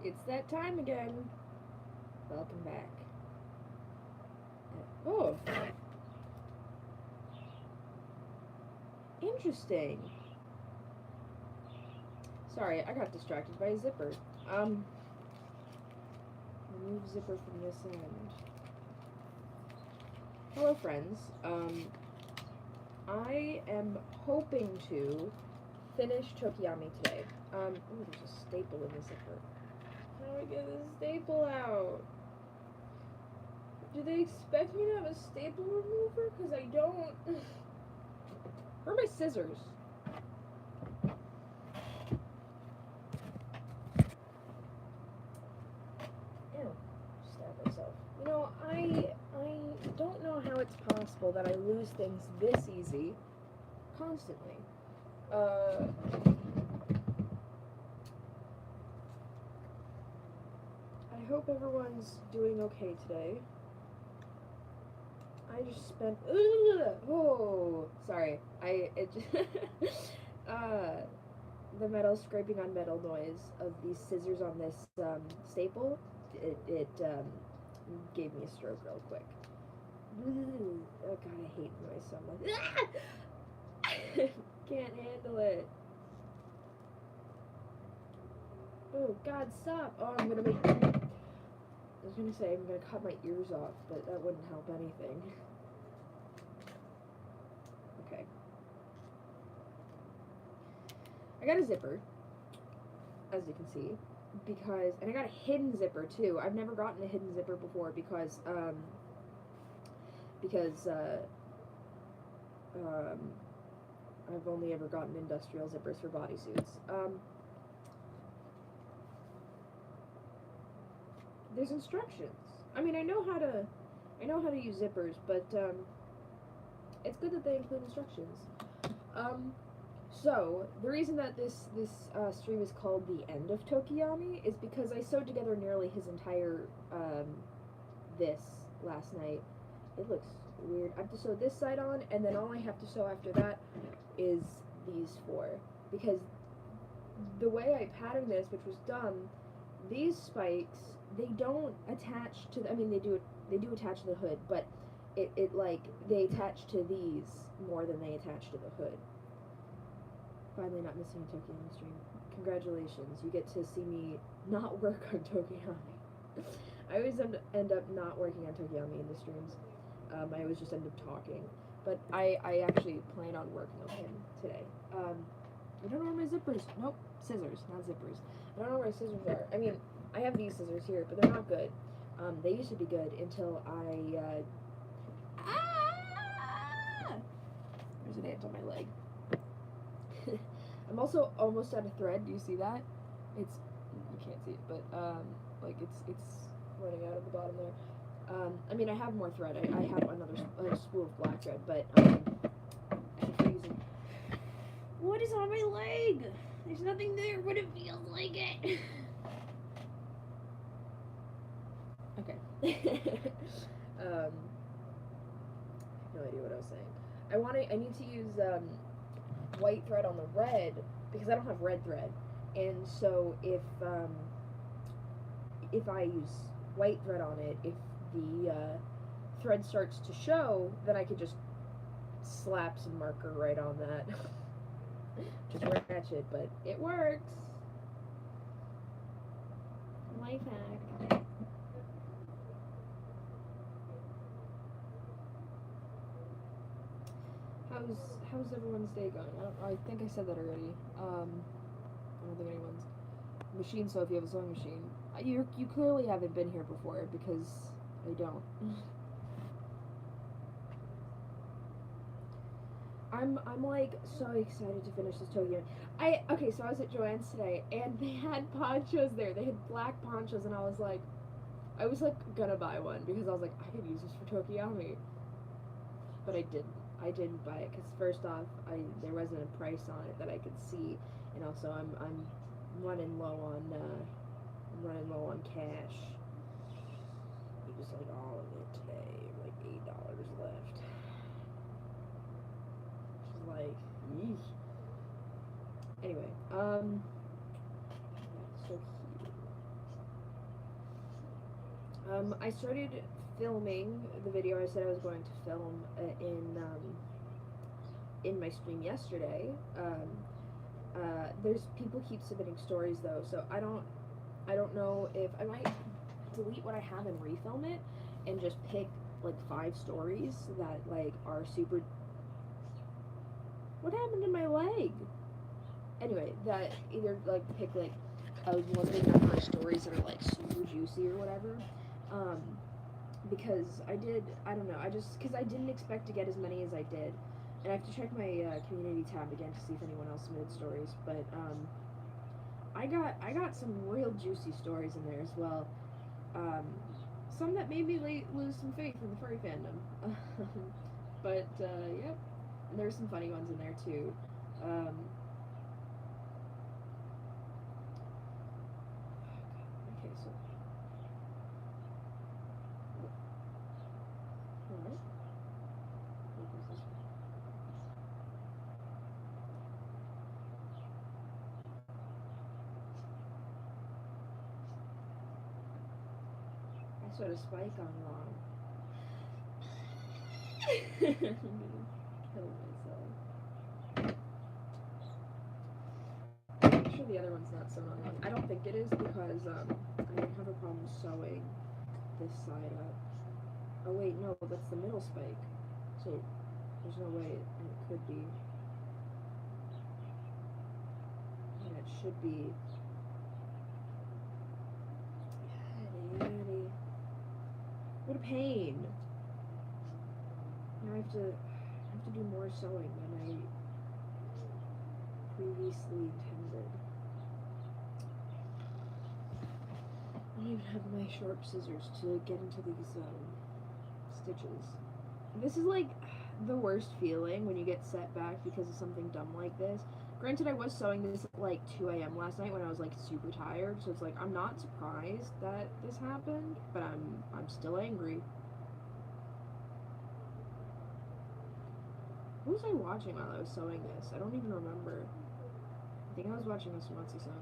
It's that time again. Welcome back. Oh. Interesting. Sorry, I got distracted by a zipper. Remove zipper from this end. Hello, friends. I am hoping to finish Tokoyami today. Ooh, there's a staple in the zipper. How do I get this staple out? Do they expect me to have a staple remover? Because I don't. Where are my scissors? Ew. Stab myself. You know, I don't know how it's possible that I lose things this easy constantly. I hope everyone's doing okay today. I just spent. Oh, sorry. The metal scraping on metal noise of these scissors on this staple. It gave me a stroke real quick. Oh god, I hate the noise so much. Can't handle it. Oh god, stop! Oh, I'm gonna make. I was gonna say I'm gonna cut my ears off, but that wouldn't help anything. Okay. I got a zipper, as you can see, because, and I got a hidden zipper too. I've never gotten a hidden zipper before because I've only ever gotten industrial zippers for bodysuits. There's instructions. I mean, I know how to use zippers, but it's good that they include instructions. So the reason that this stream is called the end of Tokoyami is because I sewed together nearly his entire this last night. It looks weird. I have to sew this side on, and then all I have to sew after that is these four, because the way I patterned this, which was dumb, these spikes, they don't attach to the, I mean they do attach to the hood, but it like they attach to these more than they attach to the hood. Finally not missing a Tokoyami stream. Congratulations, you get to see me not work on Tokoyami. I always end up not working on Tokoyami in the streams. I always just end up talking. But I actually plan on working on him today. I don't know where my zippers. Nope, scissors, not zippers. I don't know where my scissors are. I mean, I have these scissors here, but they're not good. They used to be good until I. There's an ant on my leg. I'm also almost out of thread. Do you see that? It's, you can't see it, but like it's running out of the bottom there. I mean, I have more thread. I have another spool of black thread, but what is on my leg? There's nothing there, but it feels like it. Okay. No idea what I was saying. I need to use white thread on the red because I don't have red thread, and so if I use white thread on it, if the thread starts to show, then I could just slap some marker right on that. Just ratchet, but it works. Life hack. How's everyone's day going? I think I said that already. I don't think anyone's machine. So if you have a sewing machine, you clearly haven't been here before because I don't. I'm like so excited to finish this Tokoyami. Okay, so I was at Joann's today and they had ponchos there. They had black ponchos and I was like gonna buy one because I was like I could use this for Tokoyami, but I didn't. I didn't buy it because first off, there wasn't a price on it that I could see, and also I'm running low on cash. I used like all of it today, like $8 left. Which is like, yeesh. Anyway, so cute. I started filming the video I said I was going to film in my stream yesterday. There's people keep submitting stories though, so I don't know if I might delete what I have and refilm it and just pick like 5 stories that like are super. What happened to my leg? Anyway, that either like pick like a limited number of stories that are like super juicy or whatever. Because I don't know, because I didn't expect to get as many as I did. And I have to check my community tab again to see if anyone else submitted stories. But I got some real juicy stories in there as well. Some that made me lose some faith in the furry fandom. But yep, and there's some funny ones in there too. Okay, so. Alright. I sort of spike on wrong. I'm gonna kill myself. I'm sure the other one's not sewn on wrong. I don't think it is because I didn't have a problem sewing this side up. Oh wait, no, that's the middle spike. So there's no way it could be. And it should be. Yaddy. What a pain. Now I have to do more sewing than I previously intended. I don't even have my sharp scissors to get into these stitches. This is like the worst feeling when you get set back because of something dumb like this. Granted, I was sewing this at like 2 a.m. last night when I was like super tired, so it's like I'm not surprised that this happened, but I'm still angry. What was I watching while I was sewing this? I don't even remember. I think I was watching Mr. Matsu-san.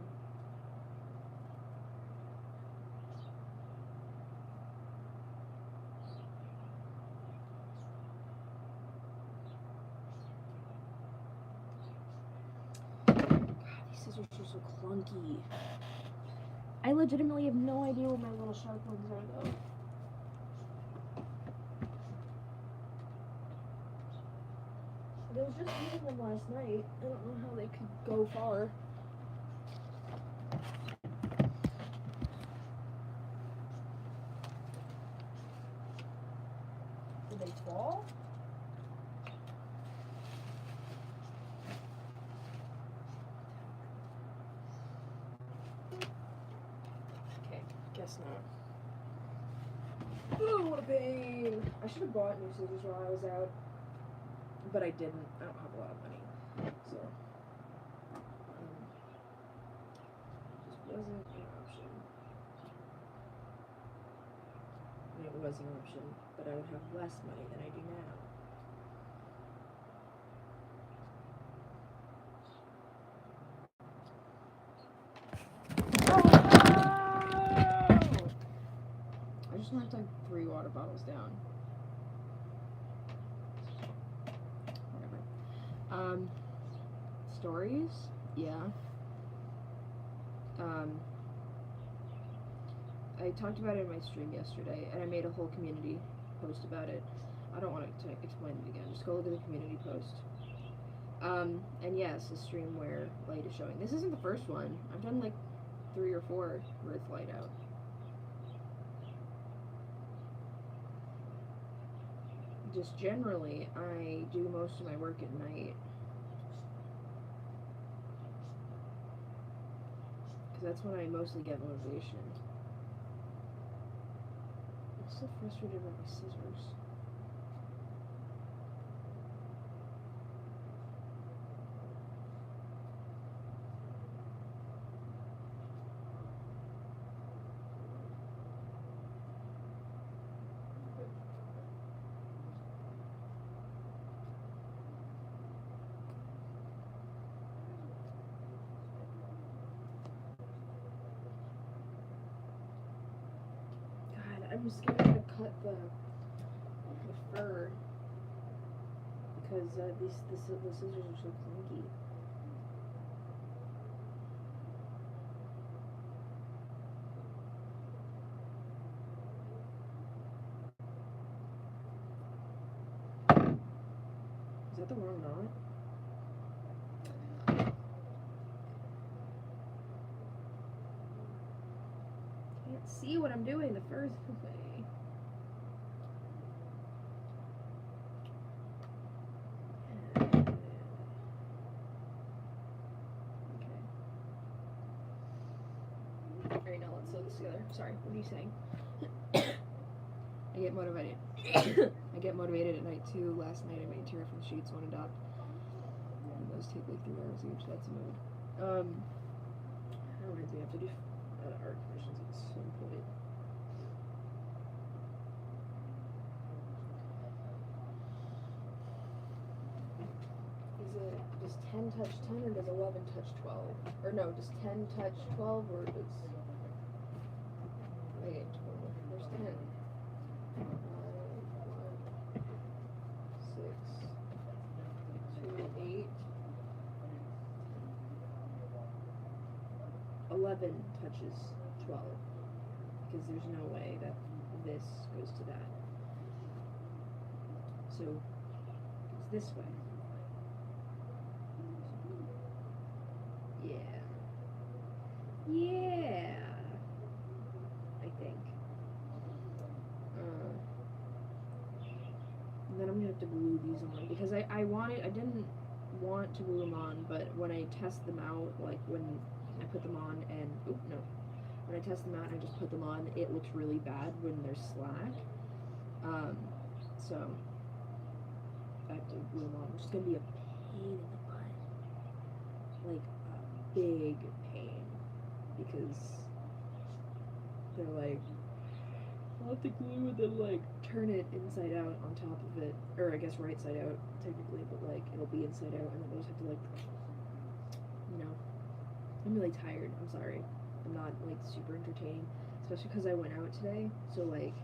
Scissors are so clunky. I legitimately have no idea what my little sharp ones are though. I was just using them last night. I don't know how they could go far. Did they fall? Guess not. Oh, what a pain! I should have bought new scissors while I was out, but I didn't. I don't have a lot of money, so just wasn't an option. I mean, it was an option, but I would have less money than I do now. I just knocked like 3 water bottles down. Whatever. Stories? Yeah. I talked about it in my stream yesterday, and I made a whole community post about it. I don't want to explain it again. Just go look at the community post. And yes, a stream where light is showing. This isn't the first one. I've done like 3 or 4 where it's light out. Just generally, I do most of my work at night. Because that's when I mostly get motivation. I'm so frustrated with my scissors. I'm scared I'm gonna cut the fur because the scissors are so clunky. Is that the wrong knot? Can't see what I'm doing the first way. Alright, now let's sew this together. Sorry, what are you saying? I get motivated. I get motivated at night too. Last night I made terraform sheets, one adopt. And those take like 3 hours each. That's a mood. That reminds me, I have to do art commissions at some point. Is it does 10 touch 10 or does 11 touch 12? Or no, does 10 touch 12 or does wait, 12. Where's 10? 5, 1, 6, 2, 8. 11 touches 12 because there's no way that this goes to that. So it's this way. Yeah. Yeah. I think. And then I'm gonna have to glue these on because I didn't want to glue them on, but when I test them out, like when I put them on and when I test them out and I just put them on, it looks really bad when they're slack. So I have to glue them on, which is gonna be a pain in the butt, like a big pain, because they're like, I'll have to glue and then like turn it inside out on top of it, or I guess right side out technically, but like it'll be inside out, and then I just have to like, I'm really tired. I'm sorry. I'm not like super entertaining, especially because I went out today. So like,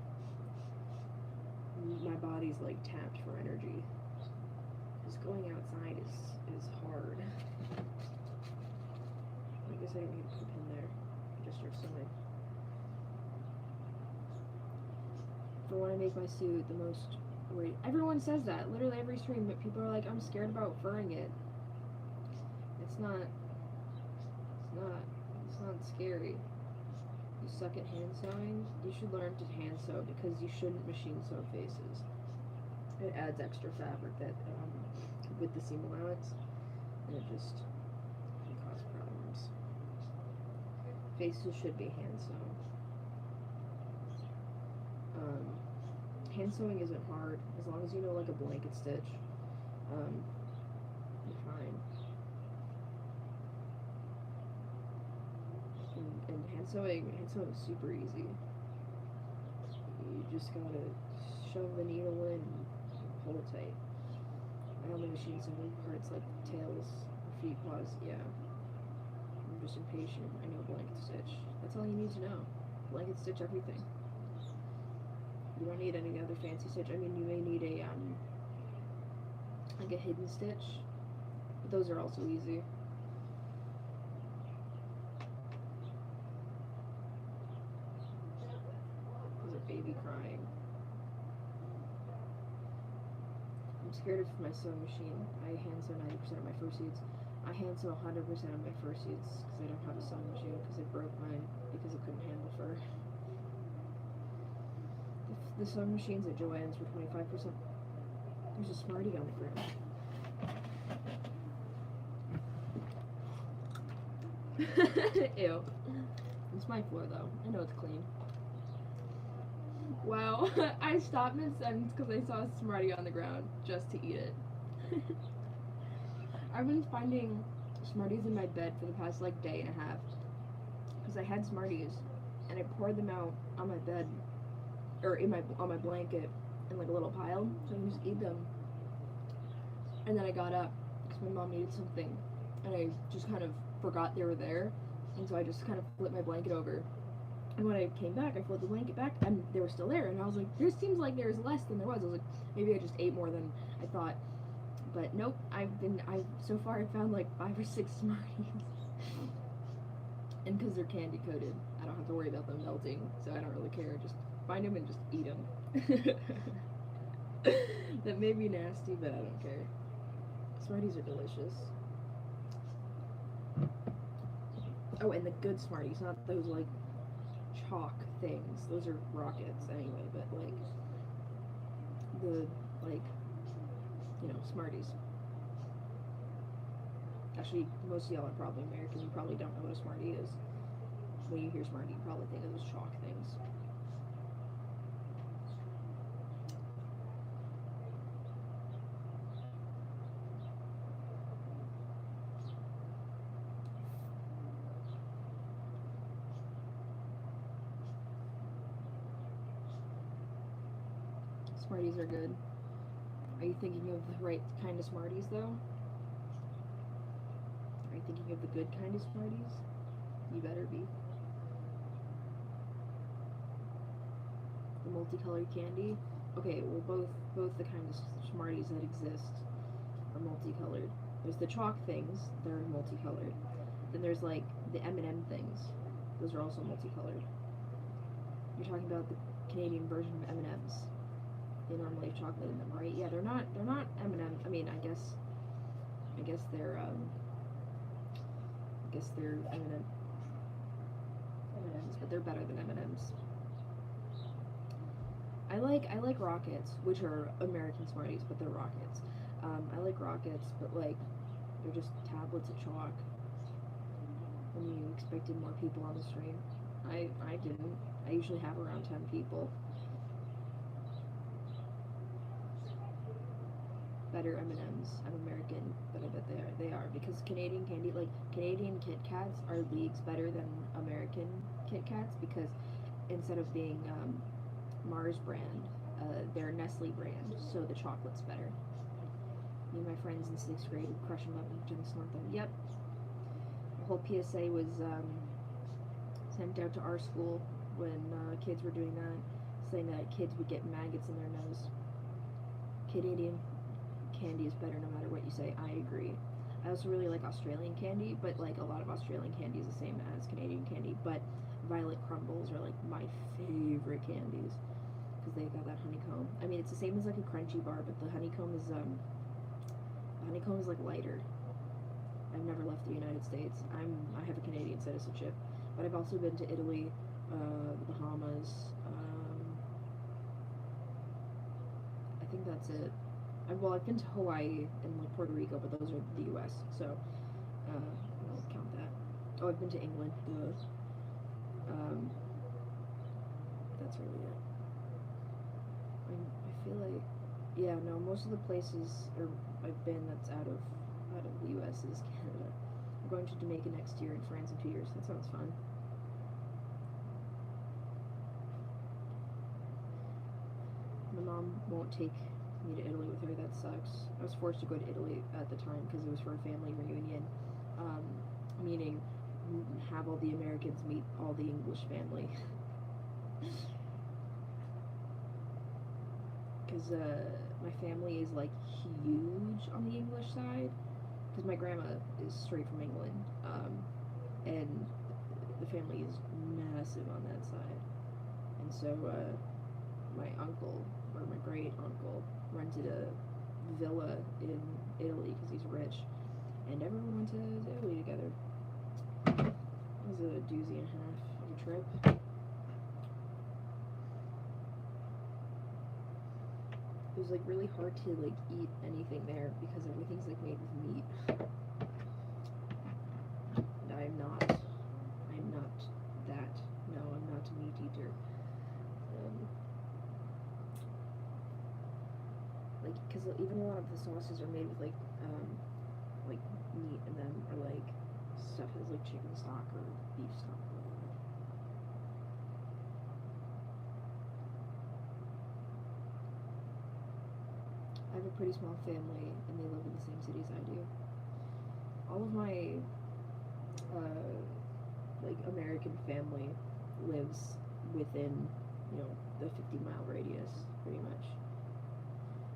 my body's like tapped for energy. Just going outside is hard. I guess I don't need to put a pin there. I just start sewing. For when I make my suit, the most worried. Everyone says that. Literally every stream, but people are like, I'm scared about furring it. It's not scary. You suck at hand sewing, you should learn to hand sew because you shouldn't machine sew faces. It adds extra fabric that with the seam allowance, and it just can cause problems. Faces should be hand sewn. Hand sewing isn't hard as long as you know like a blanket stitch. You're fine. And hand sewing is super easy. You just gotta shove the needle in and pull it tight. I only machine sewing parts like tails, feet, paws, yeah. I'm just impatient. I know blanket stitch. That's all you need to know. Blanket stitch everything. You don't need any other fancy stitch. I mean, you may need a like a hidden stitch, but those are also easy. Baby crying. I'm scared of my sewing machine. I hand sew 90% of my fursuits. I hand sew 100% of my fursuits because I don't have a sewing machine because it broke mine because it couldn't handle fur. The sewing machines at Joann's were 25%. There's a Smartie on the ground. Ew. It's my floor though. I know it's clean. Wow, I stopped mid-sentence because I saw a Smartie on the ground just to eat it. I've been finding Smarties in my bed for the past like day and a half because I had Smarties and I poured them out on my bed or on my blanket in like a little pile so I can just eat them. And then I got up because my mom needed something and I just kind of forgot they were there, and so I just kind of flipped my blanket over And when I came back, I folded the blanket back, and they were still there. And I was like, there seems like there's less than there was. I was like, maybe I just ate more than I thought. But nope, so far I've found like 5 or 6 Smarties. And because they're candy coated, I don't have to worry about them melting, so I don't really care. Just find them and just eat them. That may be nasty, but I don't care. Smarties are delicious. Oh, and the good Smarties, not those like chalk things. Those are rockets anyway, but like the like Smarties. Actually, most of y'all are probably American. You probably don't know what a Smartie is. When you hear Smartie, you probably think of those chalk things. Smarties are good. Are you thinking of the right kind of Smarties, though? Are you thinking of the good kind of Smarties? You better be. The multicolored candy? Okay, well, both the kinds of Smarties that exist are multicolored. There's the chalk things, they're multicolored. Then there's like the M&M things. Those are also multicolored. You're talking about the Canadian version of M&Ms. They normally have chocolate in them, right? Yeah, they're not M&M. I mean, I guess they're M&Ms, but they're better than M&Ms. I like Rockets, which are American Smarties, but they're Rockets. I like Rockets, but like they're just tablets of chalk. And you expected more people on the stream. I didn't. I usually have around 10 people. Better M&Ms. I'm American, but I bet they are because Canadian candy, like Canadian Kit Kats, are leagues better than American Kit Kats because instead of being Mars brand, they're Nestle brand, so the chocolate's better. Me and my friends in 6th grade would crush them up and just snort them. Yep. The whole PSA was sent out to our school when kids were doing that, saying that kids would get maggots in their nose. Canadian candy is better no matter what you say. I agree. I also really like Australian candy, but like a lot of Australian candy is the same as Canadian candy, but violet crumbles are like my favorite candies because they got that honeycomb. I mean, it's the same as like a crunchy bar, but the honeycomb is like lighter. I've never left the United States. I have a Canadian citizenship, but I've also been to Italy, the Bahamas. I think that's it. I've been to Hawaii and like Puerto Rico, but those are the U.S. So I don't count that. Oh, I've been to England. That's really it. I feel like, yeah, no, most of the places I've been that's out of the U.S. is Canada. I'm going to Jamaica next year and France in 2 years. That sounds fun. My mom won't take me to Italy with her. That sucks. I was forced to go to Italy at the time because it was for a family reunion, meaning have all the Americans meet all the English family. Because my family is like huge on the English side. Because my grandma is straight from England, and the family is massive on that side. And so my uncle or my great uncle rented a villa in Italy because he's rich, and everyone went to Italy together. It was a doozy and a half of a trip. It was like really hard to like eat anything there because everything's like made with meat. And I'm not that. No, I'm not a meat eater. Like, because even a lot of the sauces are made with like meat, and then or like stuff is like chicken stock or beef stock. I have a pretty small family, and they live in the same cities I do. All of my like American family lives within, you know, the 50-mile radius, pretty much.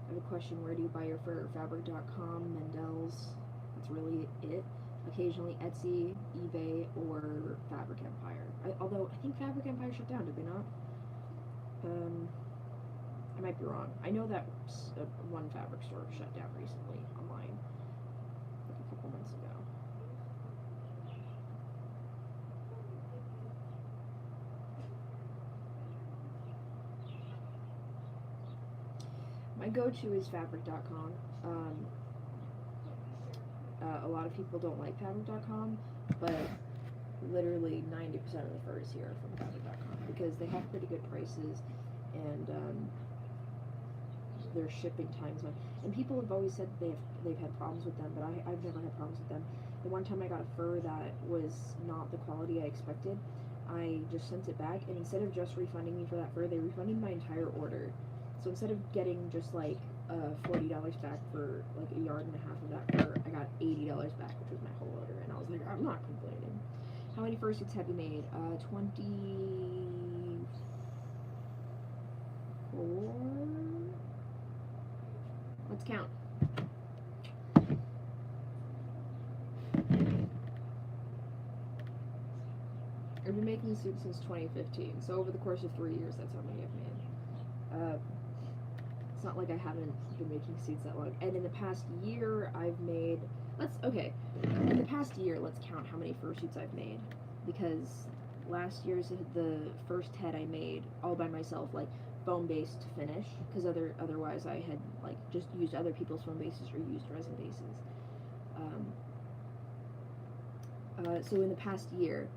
I have a question: where do you buy your fur? Fabric.com, Mendel's. That's really it. Occasionally Etsy, eBay, or Fabric Empire. Although I think Fabric Empire shut down, did they not? I might be wrong. I know that one fabric store shut down recently online, like a couple months ago. My go-to is Fabric.com. A lot of people don't like Fabric.com, but literally 90% of the furs here are from Fabric.com because they have pretty good prices, and their shipping times. And people have always said they've had problems with them, but I've never had problems with them. The one time I got a fur that was not the quality I expected, I just sent it back, and instead of just refunding me for that fur, they refunded my entire order. So instead of getting just like $40 back for like a yard and a half of that fur, I got $80 back, which was my whole order, and I was like, I'm not complaining. How many fursuits have you made? 24? Let's count. I've been making suits since 2015, so over the course of 3 years, that's how many I've made. It's not like I haven't been making suits that long. And in the past year, I've made... in the past year, let's count how many fursuits I've made. Because last year's, the first head I made all by myself, like, foam-based to finish, because otherwise I had, like, just used other people's foam bases or used resin bases. So in the past year,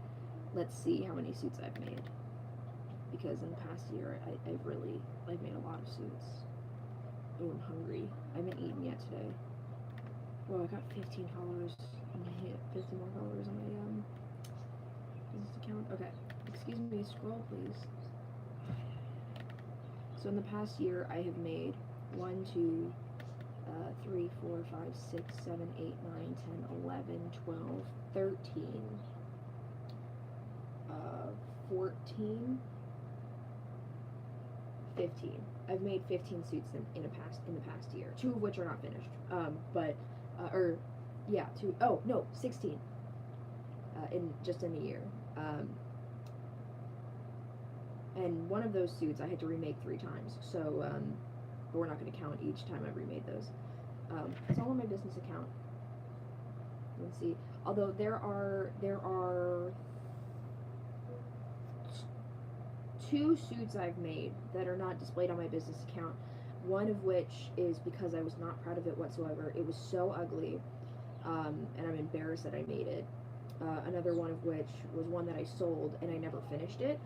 let's see how many suits I've made. Because in the past year, I've made a lot of suits. Oh, I'm hungry. I haven't eaten yet today. Well, I got $15 on my, $50 more dollars on my, business account. Okay, excuse me, scroll please. So in the past year, I have made 1, 2, 3, 4, 5, 6, 7, 8, 9, 10, 11, 12, 13, 14, 15. I've made 15 suits in the past year. 2 of which are not finished. 16. In the year. And one of those suits I had to remake 3 times. So, but we're not going to count each time I remade those. It's all on my business account. Let's see. Although there are 2 suits I've made that are not displayed on my business account. One of which is because I was not proud of it whatsoever. It was so ugly, and I'm embarrassed that I made it. Another one of which was one that I sold and I never finished it.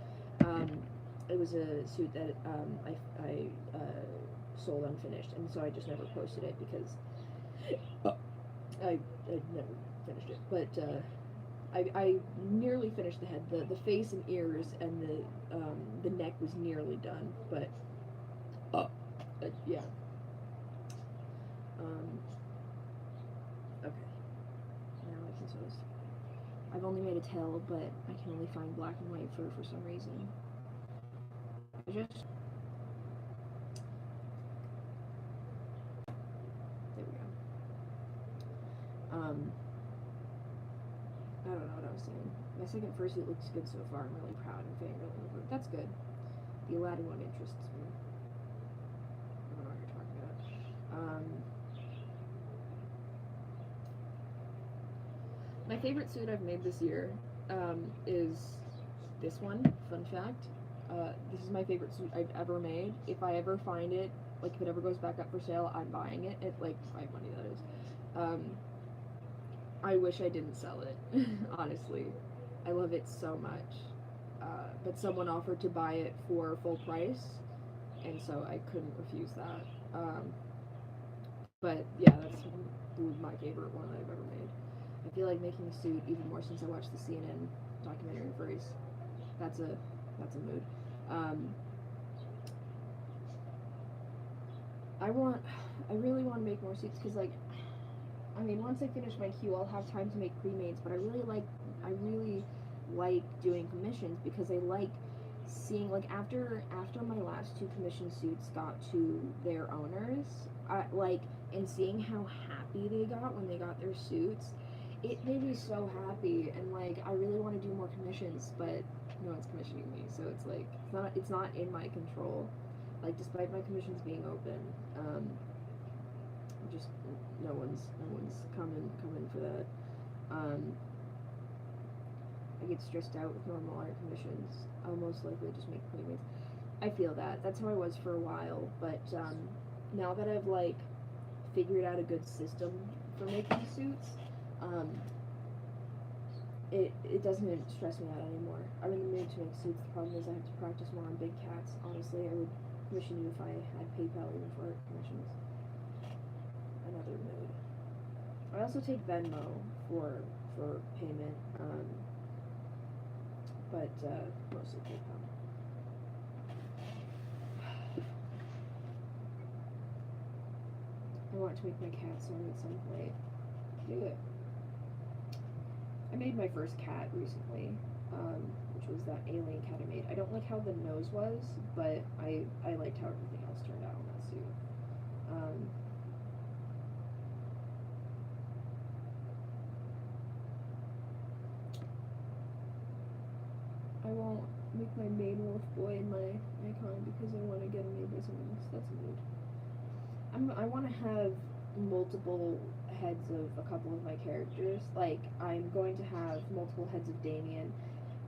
It was a suit that I sold unfinished, and so I just never posted it because I never finished it. But I nearly finished the head. The face and ears and the neck was nearly done, but yeah. Okay. Now I can sew this. I've only made a tail, but I can only find black and white fur for some reason. There we go. I don't know what I was saying. My second fursuit looks good so far. I'm really proud and fangirling over it. That's good. The Aladdin one interests me. I don't know what you're talking about. My favorite suit I've made this year is this one. Fun fact. This is my favorite suit I've ever made. If I ever find it, like if it ever goes back up for sale, I'm buying it. At like $5 money, that is. I wish I didn't sell it, honestly. I love it so much. But someone offered to buy it for full price, and so I couldn't refuse that. But yeah, that's my favorite one I've ever made. I feel like making a suit even more since I watched the CNN documentary on furries. That's a mood. I really want to make more suits because, like, I mean, once I finish my queue, I'll have time to make pre-mades. But I really like like doing commissions because I like seeing, like, after my last 2 commission suits got to their owners, and seeing how happy they got when they got their suits, it made me so happy, and like I really want to do more commissions, but no one's commissioning me, so it's like it's not in my control. Like, despite my commissions being open, just no one's coming for that. I get stressed out with normal art commissions. I'll most likely just make playmates. I feel that. That's how I was for a while, but now that I've like figured out a good system for making suits, it doesn't stress me out anymore. I'm in the mood to make suits. The problem is I have to practice more on big cats. Honestly, I would commission you if I had PayPal even for art commissions. Another mood. I also take Venmo for payment, but mostly PayPal. I want to make my cat song at some point. Do it. I made my first cat recently, which was that alien cat I made. I don't like how the nose was, but I liked how everything else turned out on that suit. I won't make my main wolf boy in my icon because I want to get him made by someone else. That's a mood. I want to have multiple heads of a couple of my characters. Like, I'm going to have multiple heads of Damien.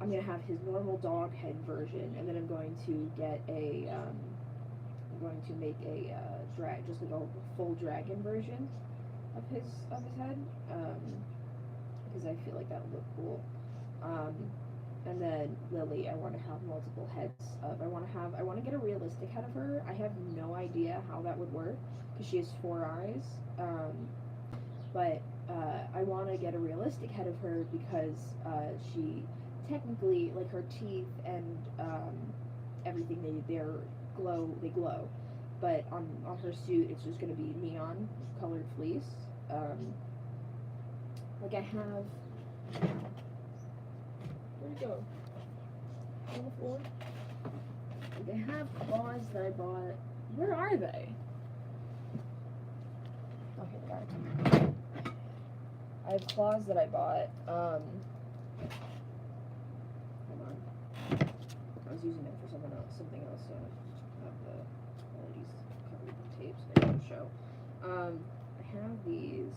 I'm going to have his normal dog head version, and then I'm going to get I'm going to make a just like a full dragon version of his head, because I feel like that would look cool. And then Lily, I want to have multiple heads of. I want to get a realistic head of her. I have no idea how that would work because she has 4 eyes. But I want to get a realistic head of her because she technically, like, her teeth and everything, they glow. But on her suit, it's just going to be neon colored fleece. Like, I have. Where'd it go? On the floor? Like, I have claws that I bought. Where are they? Oh, here they are. I have claws that I bought. Hold on. I was using them for something else. So I have all these covered with tapes that I don't show. I have these.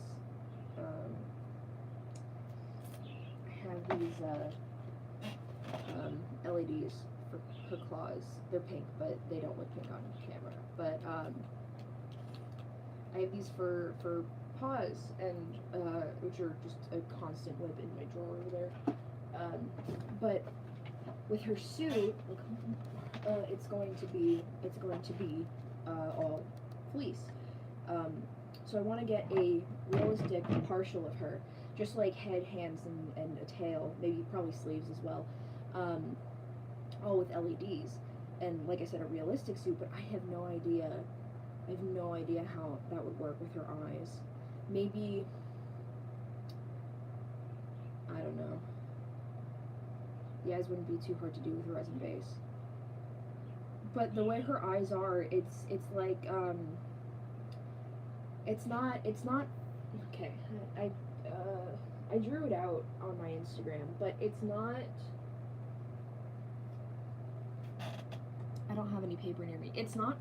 LEDs for her claws. They're pink, but they don't look pink on camera. But I have these for paws, and which are just a constant whip in my drawer over there. But with her suit, it's going to be all fleece. So I want to get a realistic partial of her, just like head, hands, and a tail, maybe probably sleeves as well, all with LEDs. And like I said, a realistic suit, but I have no idea how that would work with her eyes. Maybe, I don't know. The eyes wouldn't be too hard to do with a resin base. But the way her eyes are, it's like, it's not, okay, I drew it out on my Instagram, but it's not, I don't have any paper near me. It's not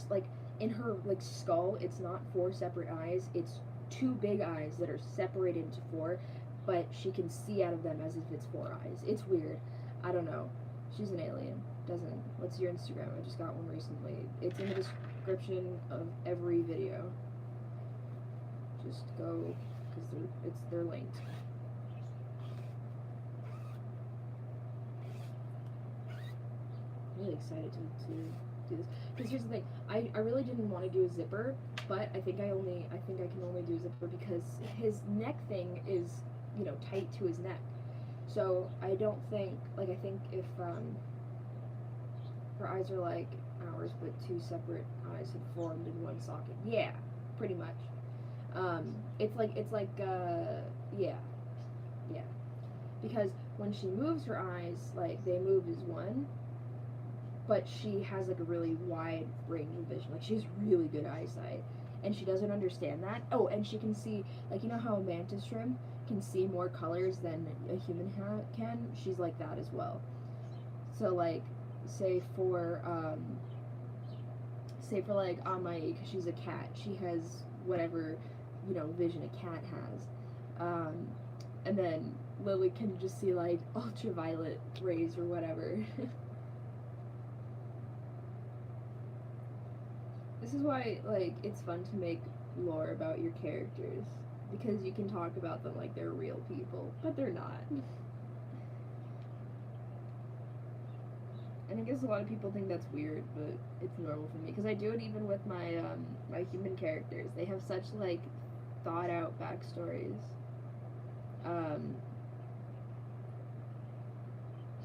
like, in her, like, skull, it's not 4 separate eyes. It's 2 big eyes that are separated into 4, but she can see out of them as if it's 4 eyes. It's weird. I don't know. She's an alien. What's your Instagram? I just got one recently. It's in the description of every video. Just go, because they're linked. I'm really excited to do this. Because here's the thing, I really didn't want to do a zipper, but I think I can only do a zipper because his neck thing is, tight to his neck. So I don't think, like, I think if her eyes are like ours, but 2 separate eyes had formed in one socket. Yeah, pretty much. It's like yeah. Because when she moves her eyes, like, they move as one, but she has, like, a really wide range of vision. Like, she has really good eyesight, and she doesn't understand that. Oh, and she can see, like, you know how a mantis shrimp can see more colors than a human can? She's like that as well. So, like, say for, like, Amai, because she's a cat, she has whatever, vision a cat has. And then Lily can just see, like, ultraviolet rays or whatever. This is why, like, it's fun to make lore about your characters, because you can talk about them like they're real people, but they're not. And I guess a lot of people think that's weird, but it's normal for me, because I do it even with my human characters. They have such, like, thought out backstories.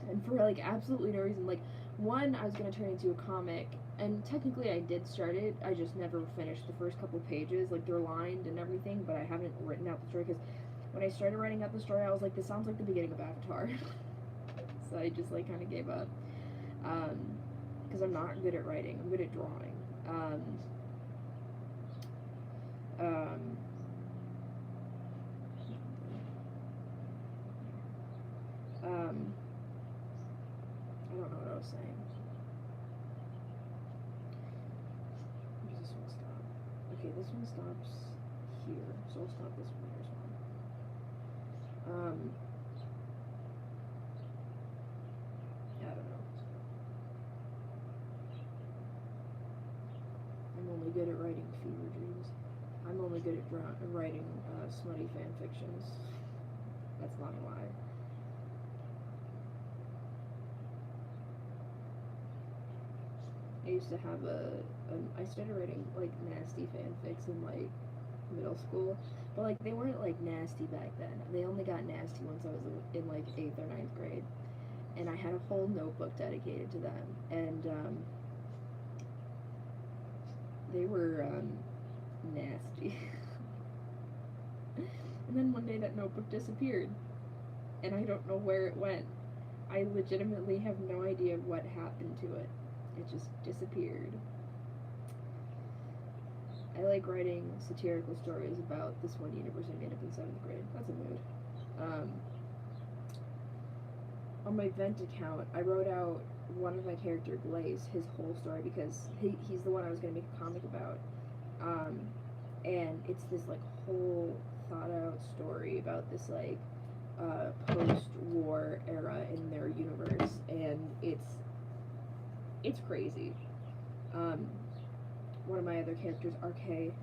And for, like, absolutely no reason. Like, one, I was going to turn into a comic, and technically I did start it. I just never finished the first couple pages. Like, they're lined and everything, but I haven't written out the story, because when I started writing out the story, I was like, this sounds like the beginning of Avatar. So I just, like, kind of gave up. Because I'm not good at writing. I'm good at drawing. I don't know what I was saying. Where does this one stop? Okay, this one stops here, so I'll stop this one here as well. I don't know. I'm only good at writing fever dreams. I'm only good at writing smutty fan fictions. That's not a lie. I used to have I started writing, like, nasty fanfics in, like, middle school, but, like, they weren't, like, nasty back then. They only got nasty once I was in, like, 8th or 9th grade, and I had a whole notebook dedicated to them, and they were nasty. And then one day that notebook disappeared, and I don't know where it went. I legitimately have no idea what happened to it. It just disappeared. I like writing satirical stories about this one universe I made up in 7th grade. That's a mood. On my Vent account, I wrote out one of my character, Blaze, his whole story, because he's the one I was going to make a comic about. And it's this, like, whole thought out story about this, like, post-war era in their universe, and it's crazy. One of my other characters, RK,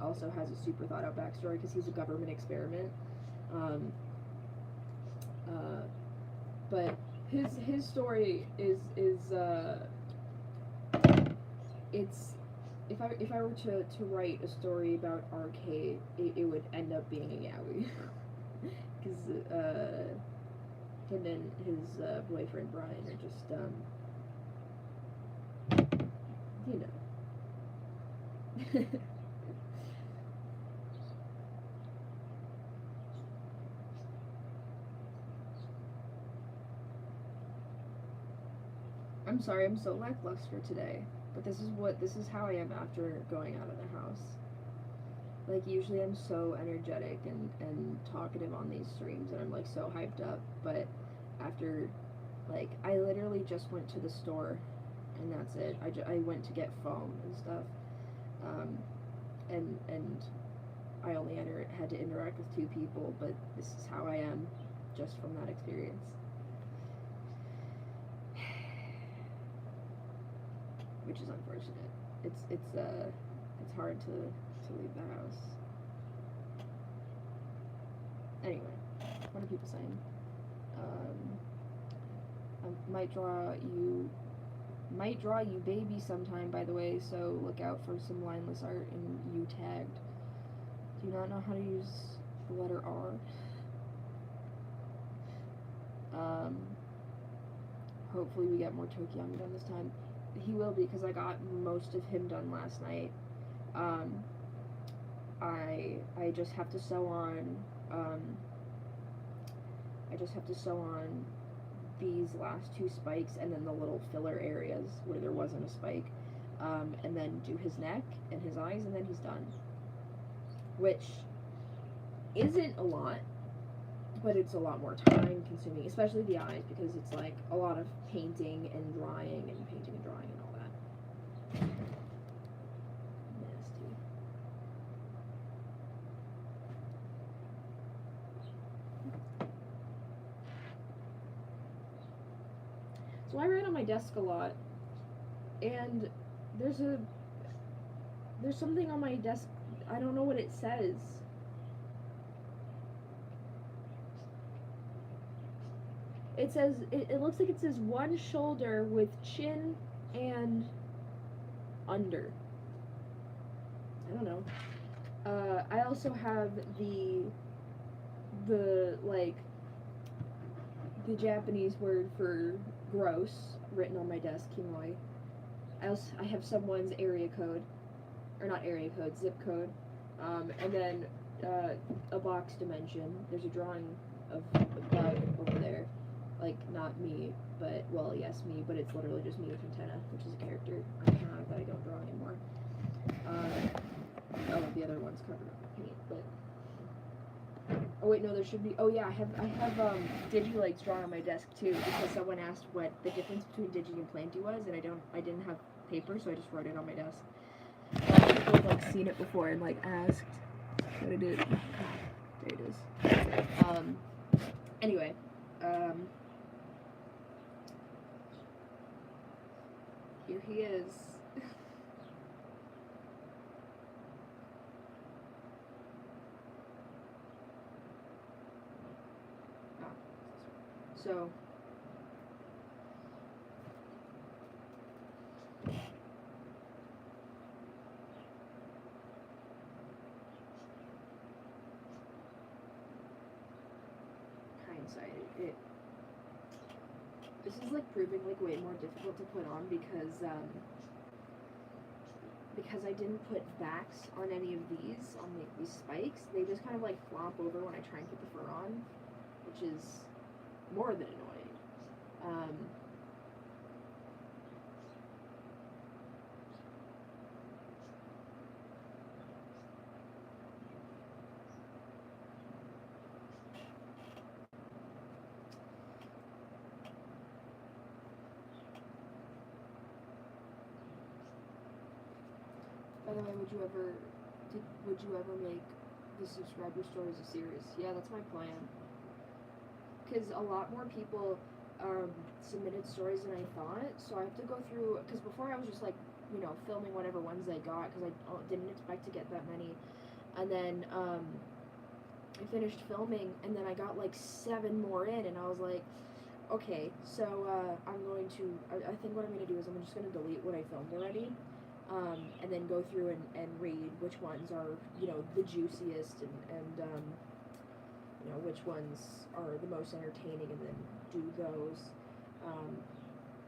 also has a super thought out backstory, because he's a government experiment. But his story is it's, if I were to write a story about RK, it would end up being a yaoi. Because him and his boyfriend Brian are just you know. I'm sorry, I'm so lackluster today, but this is how I am after going out of the house. Like, usually I'm so energetic and talkative on these streams, and I'm, like, so hyped up, but after, like, I literally just went to the store, and that's it. I went to get foam and stuff, and I only had to interact with 2 people, but this is how I am, just from that experience. Which is unfortunate. It's hard to leave the house. Anyway, what are people saying? I might draw you baby sometime, by the way, so look out for some lineless art and you tagged. Do you not know how to use the letter R? Hopefully we get more Tokoyami done this time. He will be, because I got most of him done last night. I just have to sew on I just have to sew on these last 2 spikes and then the little filler areas where there wasn't a spike, and then do his neck and his eyes, and then he's done. Which isn't a lot, but it's a lot more time consuming, especially the eyes, because it's like a lot of painting and drawing and painting and drawing and all that. Nasty. So I write on my desk a lot, and there's something on my desk, I don't know what it says. It says, it looks like it says one shoulder with chin and under. I don't know. I also have the like, the Japanese word for gross written on my desk, kimoi. I have someone's area code, or not area code, zip code, and then a box dimension. There's a drawing of a bug over there, like not me, but well, yes, me, but it's literally just me with antenna, which is a character that I don't draw anymore. Oh, the other one's covered up with paint, but. Oh wait, no, there should be. Oh yeah, I have Digilegs drawn on my desk too, because someone asked what the difference between Digi and Planty was, and I didn't have paper, so I just wrote it on my desk. People have like seen it before and like asked what it is. There it is. Anyway, here he is. So, hindsight, this is like proving like way more difficult to put on because I didn't put backs on any of these, on these spikes. They just kind of like flop over when I try and put the fur on, which is more than annoying. By the way, would you ever make the subscriber stories a series? Yeah, that's my plan. Because a lot more people submitted stories than I thought, so I have to go through, because before I was just like, you know, filming whatever ones I got, because I didn't expect to get that many, and then I finished filming, and then I got like 7 more in, and I was like, okay, so I'm going to, I think what I'm going to do is I'm just going to delete what I filmed already, and then go through and read which ones are, you know, the juiciest, and you know, which ones are the most entertaining, and then do those,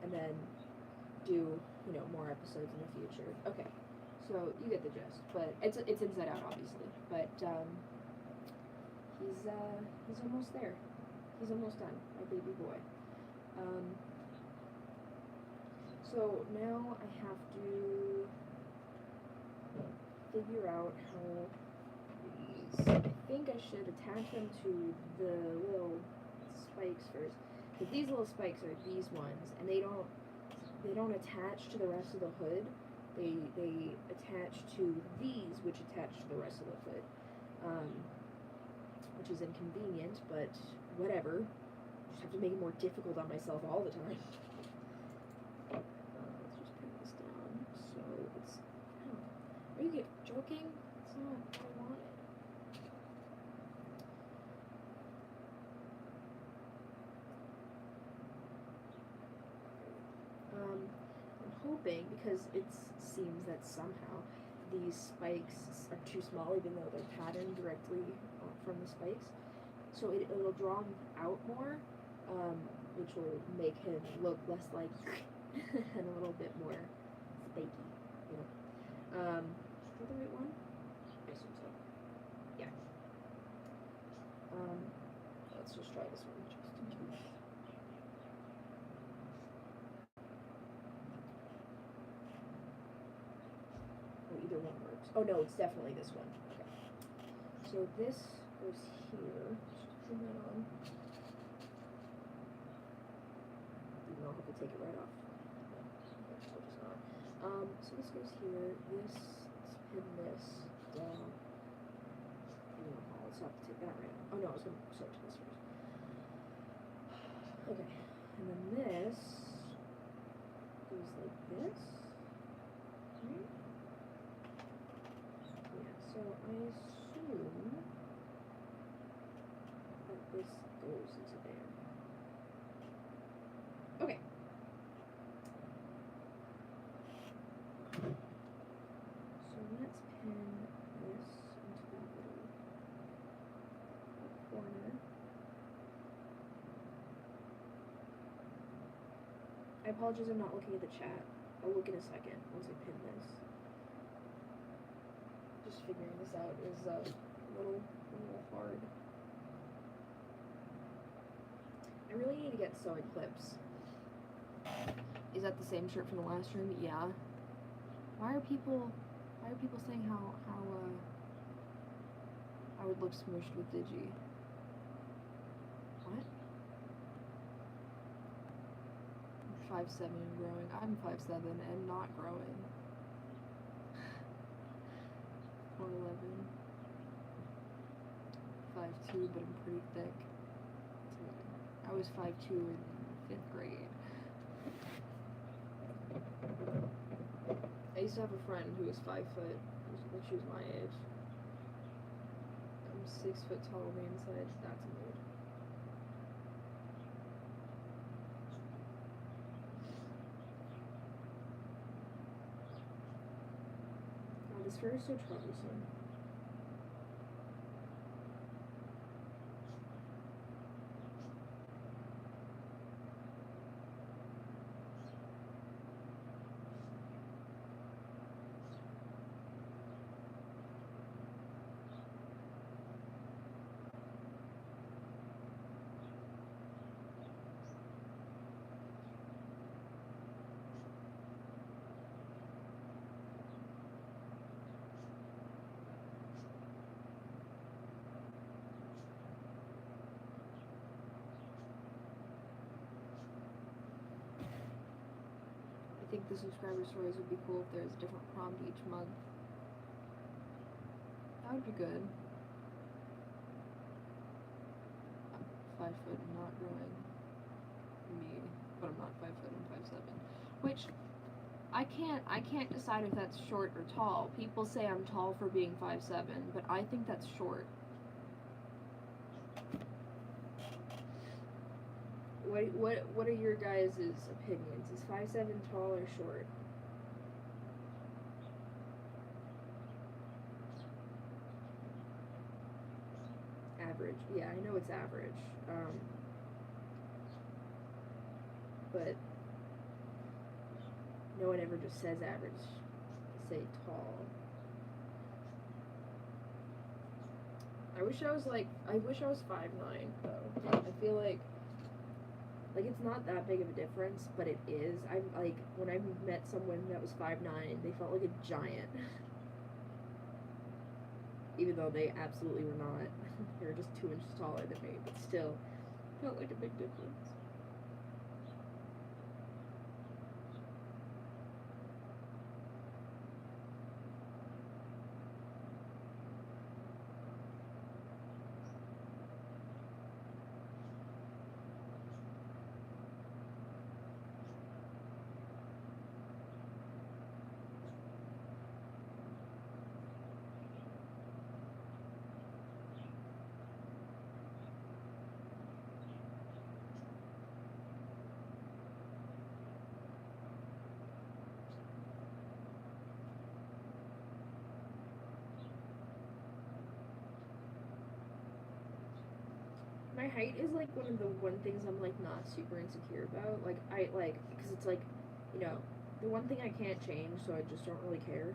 and then do, you know, more episodes in the future. Okay, so you get the gist, but it's Inside Out, obviously, but he's almost there. He's almost done, my baby boy. So now I have to figure out how these, I think I should attach them to the little spikes first, because these little spikes are these ones, and they don't attach to the rest of the hood. They attach to these, which attach to the rest of the hood, which is inconvenient, but whatever. I just have to make it more difficult on myself all the time. Let's just put this down so it's. Are you joking? It's not what I wanted. I'm hoping, because it seems that somehow these spikes are too small, even though they're patterned directly from the spikes, so it'll draw him out more, which will make him look less like and a little bit more spiky, you know. Is that the right one? I assume so. Yeah. Let's let's just try this one just in case. Oh, either one works. Oh no, it's definitely this one. Okay. So this goes here. Just put that on. Even though I'll have to take it right off. No, okay, I'll just not. So this goes here. This, let's pin this down. I'll also have to take that right out. Oh no, I was going to start to this first. Okay, and then this goes like this. Right? Yeah, so I assume that this goes into there. Okay. So let's pin this into that little corner. I apologize, I'm not looking at the chat. I'll look in a second once I pin this. Just figuring this out is a little hard. I really need to get sewing clips. Is that the same shirt from the last room? Yeah. Why are people saying how I would look smooshed with Digi? What? 5'7" and growing. I'm 5'7" and not growing. 4'11". 5'2", but I'm pretty thick. I was 5'2" in 5th grade. I used to have a friend who was 5 foot when she was my age. I'm 6 foot tall on the inside. That's a mood. God, this fur is so troublesome. I think the subscriber stories would be cool if there's a different prompt each month. That would be good. I'm 5 foot and not growing. Me, but I'm not 5 foot. I'm 5'7", which I can't decide if that's short or tall. People say I'm tall for being 5'7", but I think that's short. What are your guys' opinions? Is 5'7" tall or short? Average. Yeah, I know it's average. But no one ever just says average. They say tall. I wish I was 5'9", though. I feel like it's not that big of a difference, but it is. I'm like, when I met someone that was 5'9", they felt like a giant. Even though they absolutely were not. They were just 2 inches taller than me, but still felt like a big difference. My height is like one of the things I'm like not super insecure about. Like because it's like, you know, the one thing I can't change, so I just don't really care.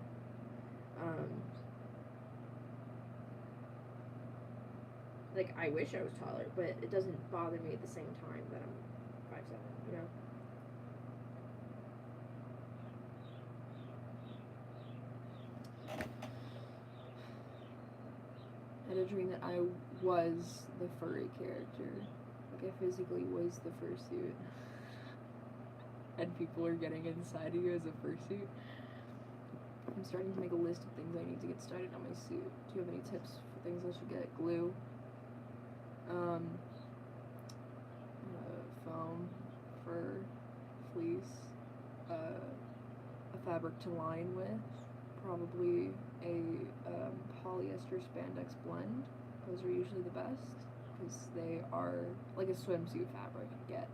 Like, I wish I was taller, but it doesn't bother me at the same time that I'm 5'7", you know? I had a dream that I was the furry character. Like, I physically was the fursuit. And people are getting inside of you as a fursuit. I'm starting to make a list of things I need to get started on my suit. Do you have any tips for things I should get? Glue. Foam, fur, fleece, a fabric to line with, probably a polyester spandex blend. Those are usually the best because they are like a swimsuit fabric. Get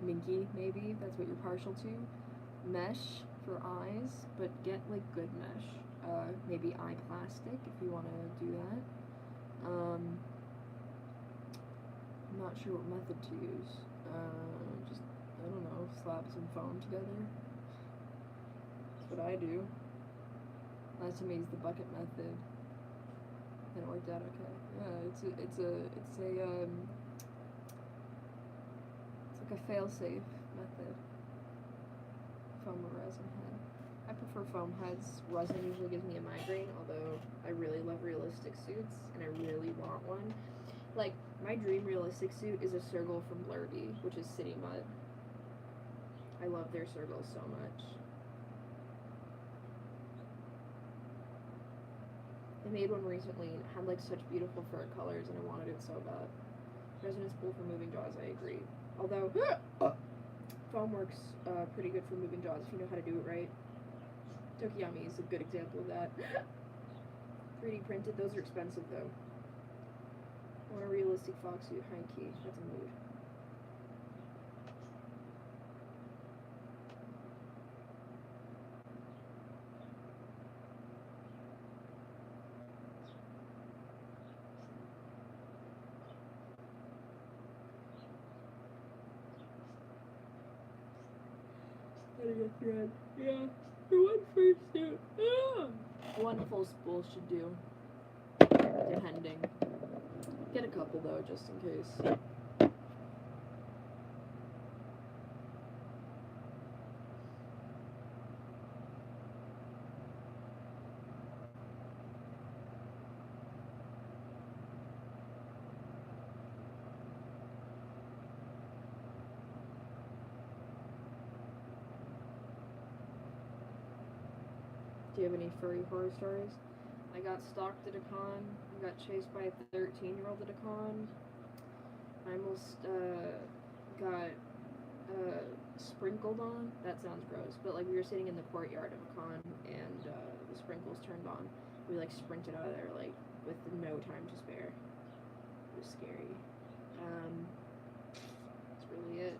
minky, maybe that's what you're partial to. Mesh for eyes, but get like good mesh. Maybe eye plastic if you want to do that. I'm not sure what method to use. Just, I don't know, slap some foam together. That's what I do. Last time I used the bucket method, and it worked out okay. Yeah, it's like a fail-safe method. Foam or resin head. I prefer foam heads. Resin usually gives me a migraine, although I really love realistic suits, and I really want one. Like, my dream realistic suit is a Circle from Blurby, which is City Mud. I love their Circles so much. They made one recently and it had like such beautiful fur colors and I wanted it so bad. Resonance pool for moving jaws, I agree. Although, foam works pretty good for moving jaws if you know how to do it right. Tokoyami is a good example of that. 3D printed, those are expensive though. I want a realistic fox suit, high key. That's a mood. Getting a thread. Yeah. For one fursuit. One full spool should do. Depending. Get a couple though, just in case. Do you have any furry horror stories? I got stalked at a con. I got chased by a 13-year-old at a con. I almost got sprinkled on. That sounds gross, but like we were sitting in the courtyard of a con and the sprinkles turned on. We like sprinted out of there like with no time to spare. It was scary. That's really it.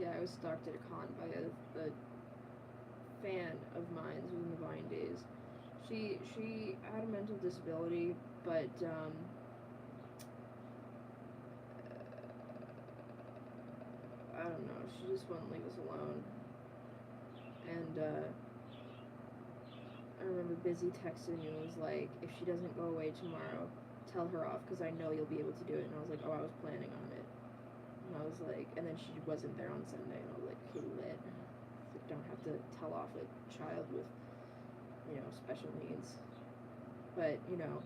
Yeah, I was stalked at a con by a fan of mine in the Vine days. She had a mental disability, but I don't know. She just wouldn't leave us alone. And I remember Busy texted me and was like, "If she doesn't go away tomorrow, tell her off because I know you'll be able to do it." And I was like, "Oh, I was planning on it." And I was like, and then she wasn't there on Sunday, and I was like, "Okay, lit." Like, don't have to tell off a child with, you know, special needs. But you know,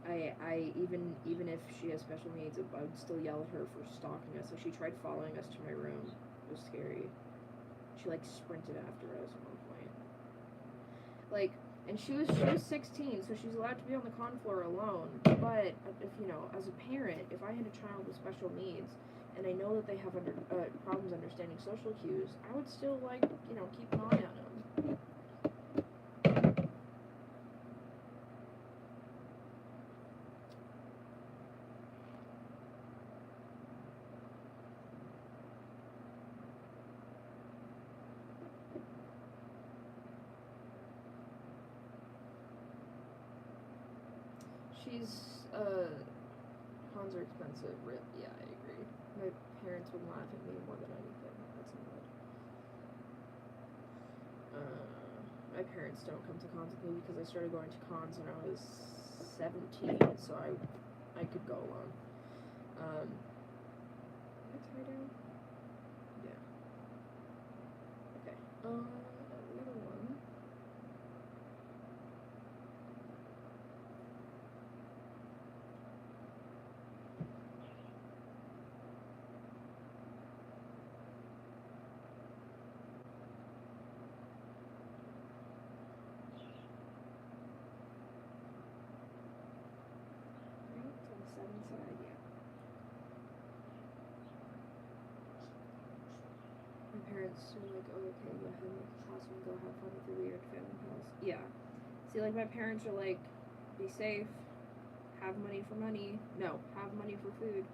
I even if she has special needs, I would still yell at her for stalking us. So she tried following us to my room. It was scary. She like sprinted after us at one point. Like, and she was 16, so she's allowed to be on the con floor alone. But if you know, as a parent, if I had a child with special needs, and I know that they have problems understanding social cues, I would still like, you know, keep an eye on them. Cons are expensive. Rip. Yeah, I agree. My parents would laugh at me more than anything. That's not good. my parents don't come to cons with me because I started going to cons when I was 17, so I could go alone. Did I tie down? Yeah. Okay. The other one. It's on the 7 side, yeah. My parents were like, oh, okay, go ahead and make a house and go have fun with your weird family house. Yeah. See, like, my parents are like, be safe, have money for money. No, have money for food.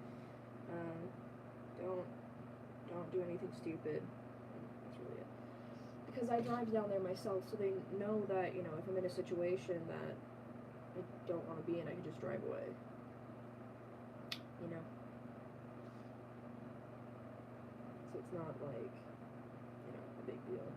Don't do anything stupid. That's really it. Because I drive down there myself, so they know that, you know, if I'm in a situation that I don't want to be in, I can just drive away. You know? So it's not like, you know, a big deal.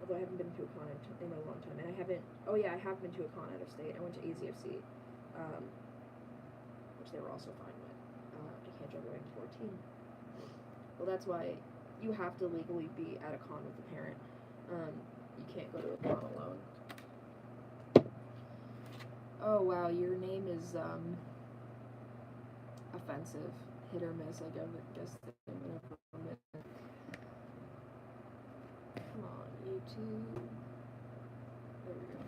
Although I haven't been to a con in a long time, and I haven't. Oh yeah, I have been to a con out of state. I went to AZFC, which they were also fine with. I can't drive away at 14. Well, that's why you have to legally be at a con with a parent. You can't go to a con alone. Oh wow, your name is offensive, hit or miss. I guess come on, YouTube. There we go.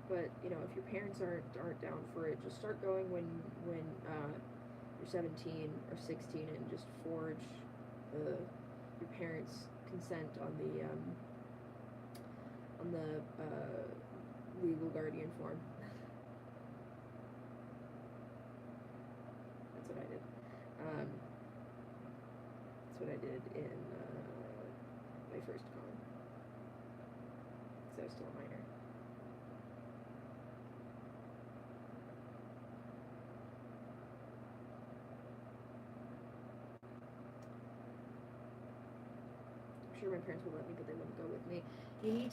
But you know, if your parents aren't down for it, just start going when you're 17 or 16, and just forge your parents' consent on the legal guardian form. That's what I did. That's what I did in my first con. So I was still a minor. I'm sure my parents would let me, but they wouldn't go with me. You need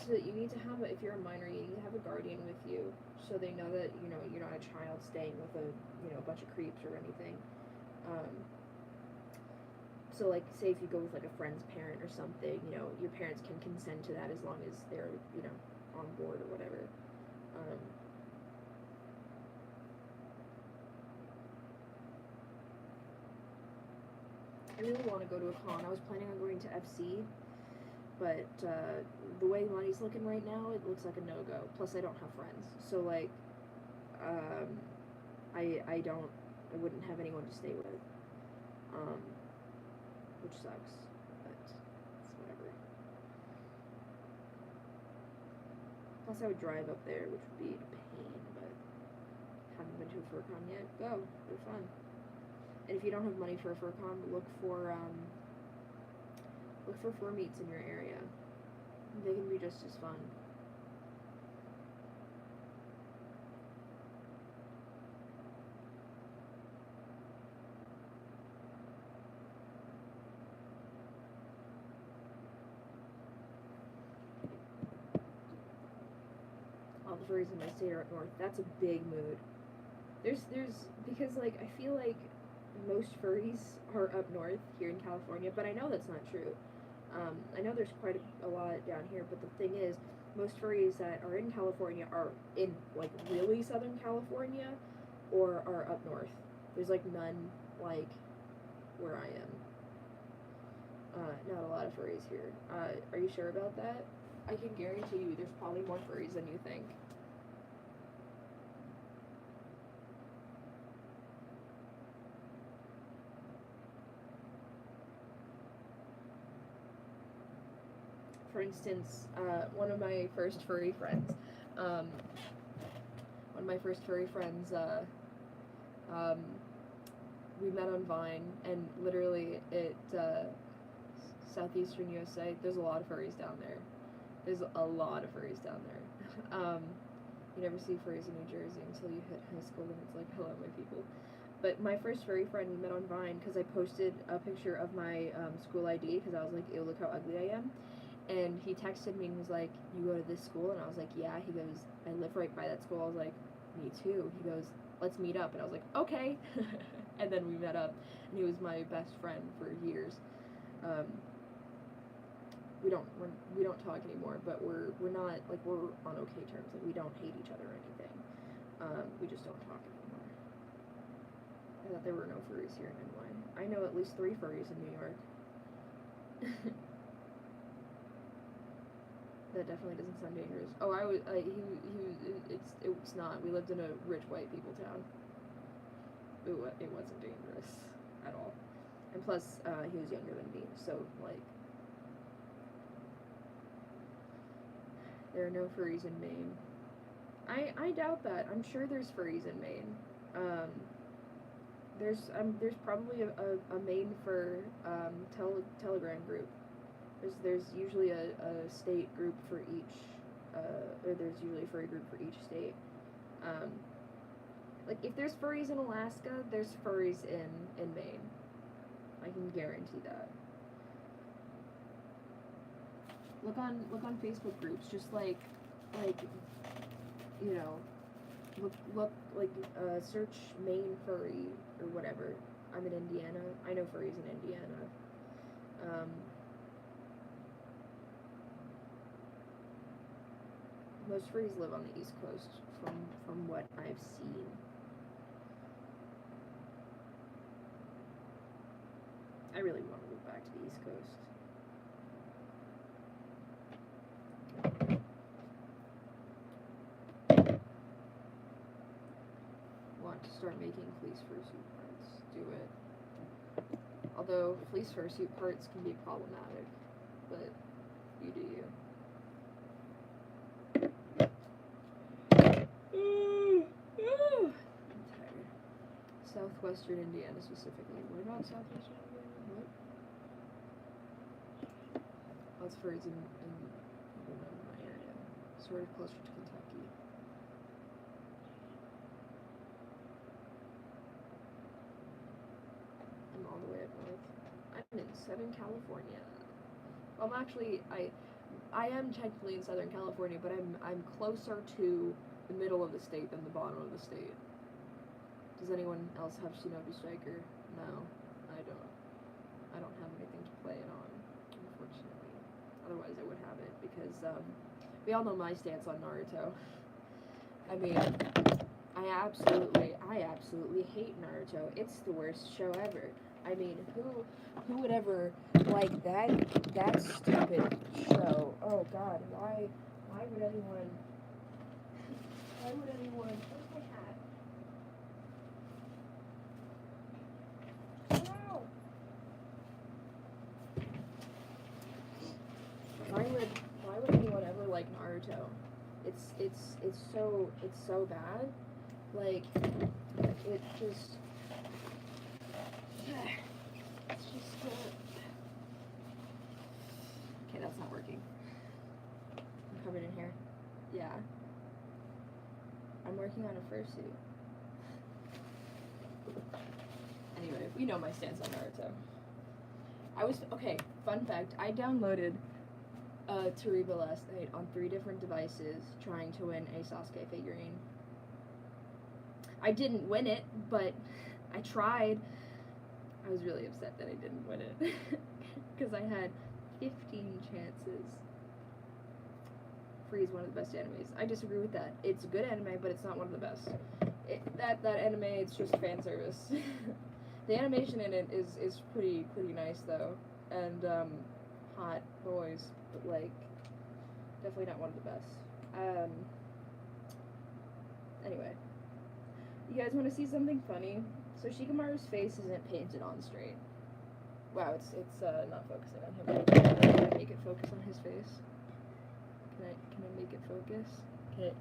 to have if you're a minor, you need to have a guardian with you, so they know that, you know, you're not a child staying with a bunch of creeps or anything. So like, say if you go with like a friend's parent or something, you know, your parents can consent to that as long as they're, you know, on board or whatever. I really want to go to a con. I was planning on going to FC, but the way money's looking right now, it looks like a no-go. Plus, I don't have friends, so like, I wouldn't have anyone to stay with, which sucks, but it's whatever. Plus, I would drive up there, which would be a pain, but haven't been to a FurCon yet. Go, they're fun. And if you don't have money for a FurCon, look for fur meets in your area. They can be just as fun. All the furries in my state are up north. That's a big mood. There's because like I feel like most furries are up north here in California, but I know that's not true. I know there's quite a lot down here, but the thing is, most furries that are in California are in like really Southern California, or are up north. There's like none like where I am. Not a lot of furries here. Are you sure about that? I can guarantee you there's probably more furries than you think. For instance, one of my first furry friends, we met on Vine, and literally southeastern USA, there's a lot of furries down there. There's a lot of furries down there. You never see furries in New Jersey until you hit high school, and it's like, hello, my people. But my first furry friend we met on Vine because I posted a picture of my school ID because I was like, ew, look how ugly I am. And he texted me and was like, you go to this school? And I was like, yeah. He goes, I live right by that school. I was like, me too. He goes, let's meet up. And I was like, okay. And then we met up, and he was my best friend for years. We don't talk anymore, but we're not, like, we're on okay terms. Like, we don't hate each other or anything. We just don't talk anymore. I thought there were no furries here in NY. I know at least 3 furries in New York. That definitely doesn't sound dangerous. Oh, I was, it's not. We lived in a rich white people town. It wasn't dangerous at all. And plus, he was younger than me, so, like, there are no furries in Maine. I doubt that. I'm sure there's furries in Maine. There's probably a Maine fur Telegram group. There's usually a state group for each, or there's usually a furry group for each state. Like, if there's furries in Alaska, there's furries in Maine. I can guarantee that. Look on Facebook groups, just like you know, look like search Maine furry or whatever. I'm in Indiana. I know furries in Indiana. Most furries live on the East Coast, from what I've seen. I really want to move back to the East Coast. Want to start making fleece fursuit parts. Do it. Although fleece fursuit parts can be problematic, but you do you. I'm tired. Southwestern Indiana specifically. What about Southwestern Indiana? What? Lots of furries in I don't know, my area. Sort of closer to Kentucky. I'm all the way up north. I'm in Southern California. Well, I'm actually, I am technically in Southern California, but I'm closer to the middle of the state than the bottom of the state. Does anyone else have Shinobi Striker? No, I don't. I don't have anything to play it on, unfortunately. Otherwise I would have it, because we all know my stance on Naruto. I mean, I absolutely hate Naruto. It's the worst show ever. I mean, who would ever like that stupid show? Oh God, why would anyone? Where's my hat? No. Why would anyone ever like Naruto? It's so bad. Like, it just. It's just okay, that's not working. I'm covered in hair. Yeah. I'm working on a fursuit. Anyway, we know my stance on Naruto. Okay, fun fact, I downloaded Tariba last night on 3 different devices trying to win a Sasuke figurine. I didn't win it, but I tried. I was really upset that I didn't win it because I had 15 chances. Free is one of the best animes. I disagree with that. It's a good anime, but it's not one of the best. That anime, it's just fan service. The animation in it is pretty nice though, and hot boys, but like definitely not one of the best. Anyway, you guys want to see something funny? So Shikamaru's face isn't painted on straight. Wow, it's not focusing on him. Can I make it focus on his face? Can I make it focus? Can it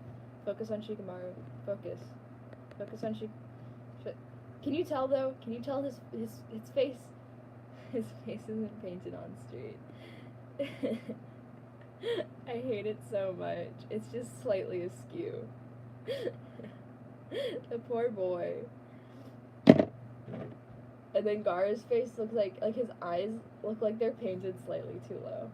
focus on Shikamaru? Focus on Can you tell though? Can you tell his face? His face isn't painted on straight. I hate it so much. It's just slightly askew. The poor boy. And then Gaara's face looks like his eyes look like they're painted slightly too low.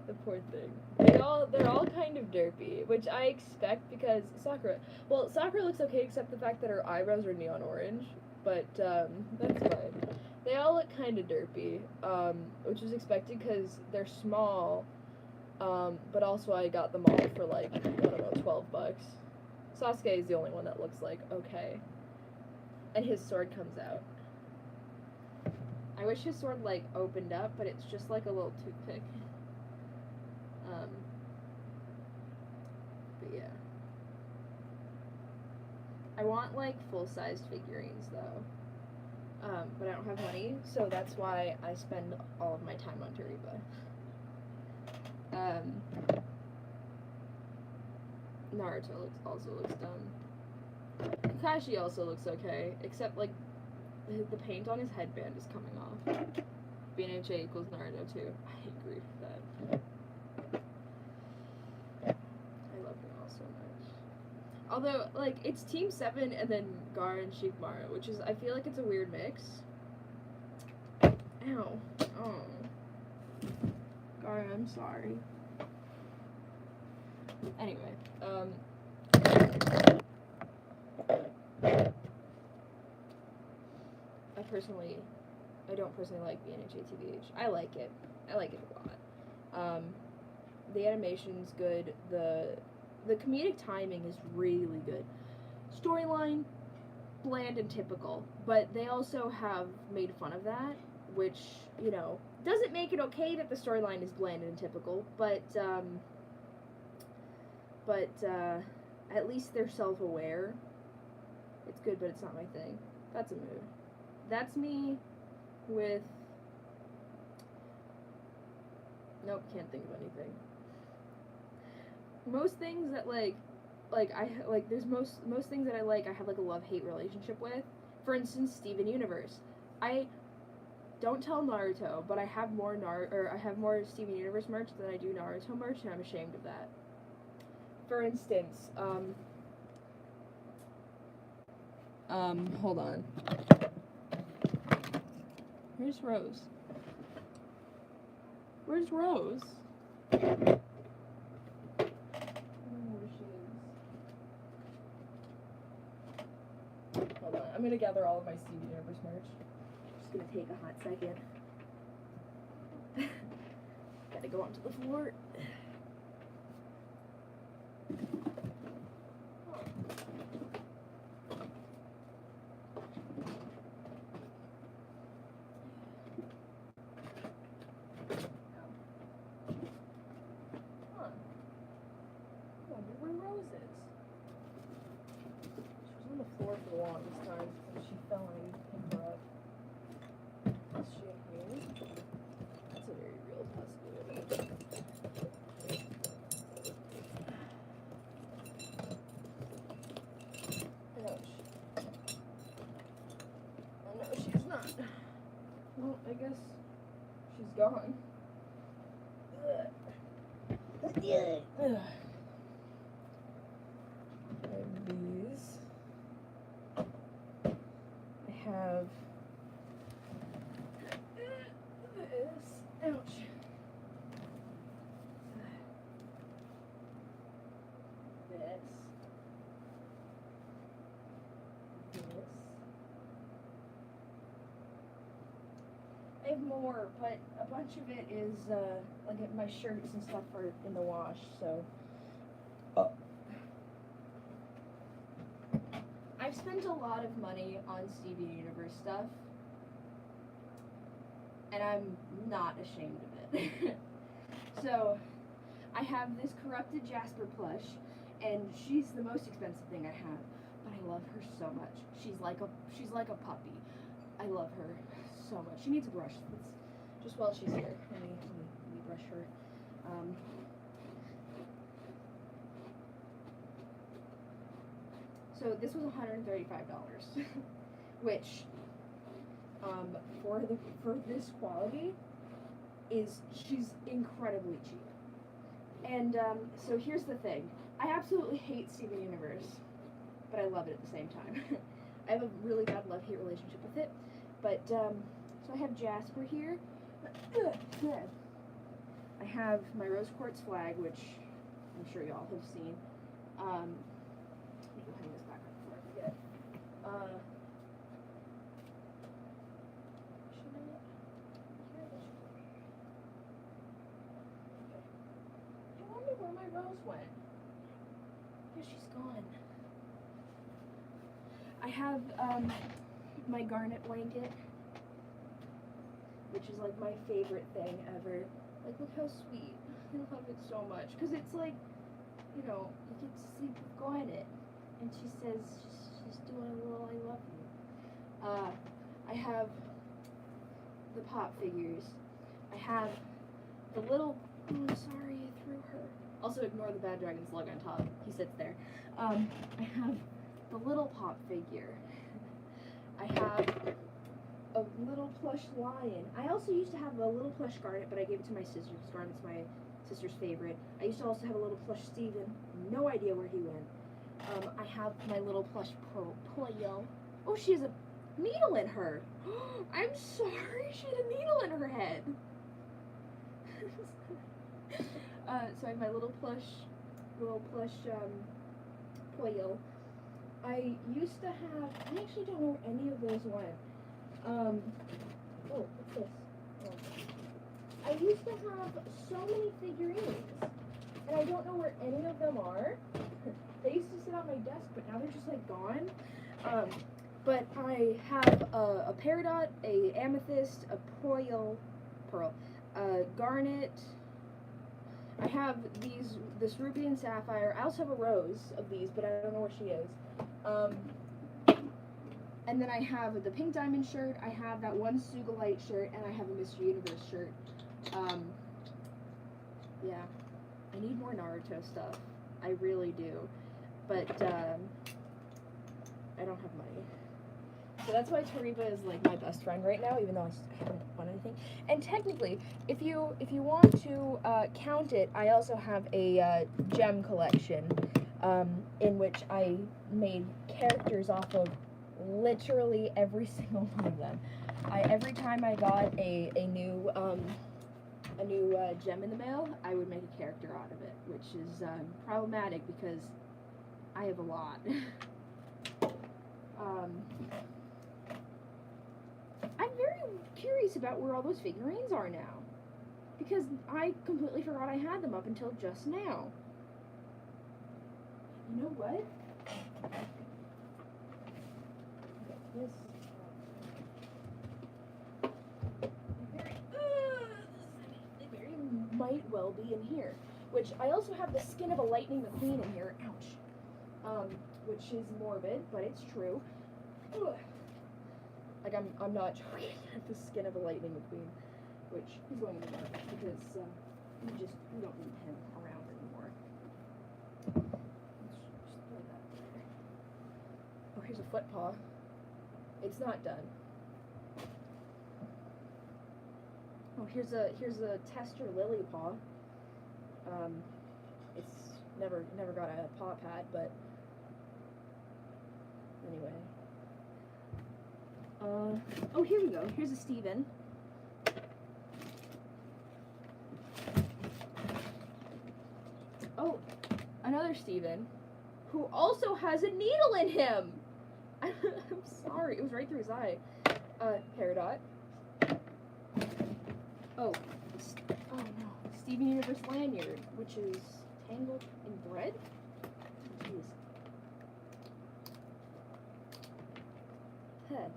The poor thing. They're all kind of derpy, which I expect because Sakura looks okay except the fact that her eyebrows are neon orange, but that's fine. They all look kind of derpy, which was expected because they're small, but also I got them all for like, I don't know, $12. Sasuke is the only one that looks like okay. And his sword comes out. I wish his sword like opened up, but it's just like a little toothpick. But yeah. I want like full-sized figurines though. But I don't have money, so that's why I spend all of my time on Tariba. Naruto also looks dumb. Kakashi also looks okay, except like the paint on his headband is coming off. BNHA equals Naruto too. I agree with that. I love them all so much. Although, like, it's Team 7 and then Gaara and Shikamaru, which is, I feel like it's a weird mix. Ow. Oh. Gaara, I'm sorry. Anyway, I don't personally like BNHA TBH. I like it a lot. The animation's good, the comedic timing is really good. Storyline, bland and typical, but they also have made fun of that, which, you know, doesn't make it okay that the storyline is bland and typical, but at least they're self-aware. It's good, but it's not my thing. That's a mood. That's me with... Nope, can't think of anything. Most things that, there's most things that I like, I have, like, a love-hate relationship with. For instance, Steven Universe. I don't tell Naruto, but I have more Steven Universe merch than I do Naruto merch, and I'm ashamed of that. For instance, hold on. Where's Rose? Where's Rose? I don't know where she is. Hold on, I'm gonna gather all of my Steven Universe merch. Just gonna take a hot second. Gotta go onto the floor. For the longest time, and she fell and I picked her up. Is she in here? That's a very real possibility. Ouch. Oh no, she's not. Well, I guess she's gone. Ugh. Ugh. These. Have this. Ouch. This. I have more, but a bunch of it is like my shirts and stuff are in the wash, so. I've spent a lot of money on Steven Universe stuff, and I'm not ashamed of it. So, I have this corrupted Jasper plush, and she's the most expensive thing I have, but I love her so much. She's like a puppy. I love her so much. She needs a brush. Just while she's here, let me brush her. So this was $135, which for this quality she's incredibly cheap. And so here's the thing. I absolutely hate Steven Universe, but I love it at the same time. I have a really bad love-hate relationship with it. But, so I have Jasper here. I have my rose quartz flag, which I'm sure y'all have seen. Let me go hang this back up before I forget. I wonder where my rose went. Yeah, she's gone. I have my garnet blanket, which is like my favorite thing ever. Like, look how sweet. I love it so much. Because it's like, you know, you get to sleep with Garnet. And she says, she's doing a little I love you. I have the pop figures. I have the little, oh, I'm sorry, I threw her. Also ignore the Bad Dragon slug on top. He sits there. I have the little pop figure. I have a little plush lion. I also used to have a little plush Garnet, but I gave it to my sister because Garnet's my sister's favorite. I used to also have a little plush Steven. No idea where he went. I have my little plush Polyo. Oh, she has a needle in her. I'm sorry, she had a needle in her head. So I have my little plush Polyo. I used to have, I actually don't know where any of those went. Oh, what's this? Oh. I used to have so many figurines, and I don't know where any of them are. They used to sit on my desk, but now they're just like gone. But I have a Peridot, a Amethyst, a Pearl, a Garnet. I have this Ruby and Sapphire. I also have a Rose of these, but I don't know where she is. And then I have the Pink Diamond shirt, I have that one Sugalite shirt, and I have a Mr. Universe shirt. Yeah. I need more Naruto stuff. I really do. But, I don't have money. So that's why Tariba is like my best friend right now, even though I haven't won anything. And technically, if you want to count it, I also have a gem collection, in which I made characters off of literally every single one of them. Every time I got a new gem in the mail, I would make a character out of it, which is problematic because I have a lot. I'm very curious about where all those figurines are now, because I completely forgot I had them up until just now. You know what? This they very might well be in here. Which I also have the skin of a Lightning McQueen in here. Ouch. Which is morbid, but it's true. Ugh. Like I'm not joking at the skin of a Lightning McQueen, which is going in the garbage because we don't need him around anymore. Let's just throw that there. Oh, here's a foot paw. It's not done. Oh, here's a tester lily paw. It's never got a paw pad, but anyway. Oh, here we go. Here's a Steven. Oh, another Steven, who also has a needle in him. I'm sorry, it was right through his eye. Peridot. Oh no, Steven Universe lanyard, which is tangled in thread. Jeez. Head.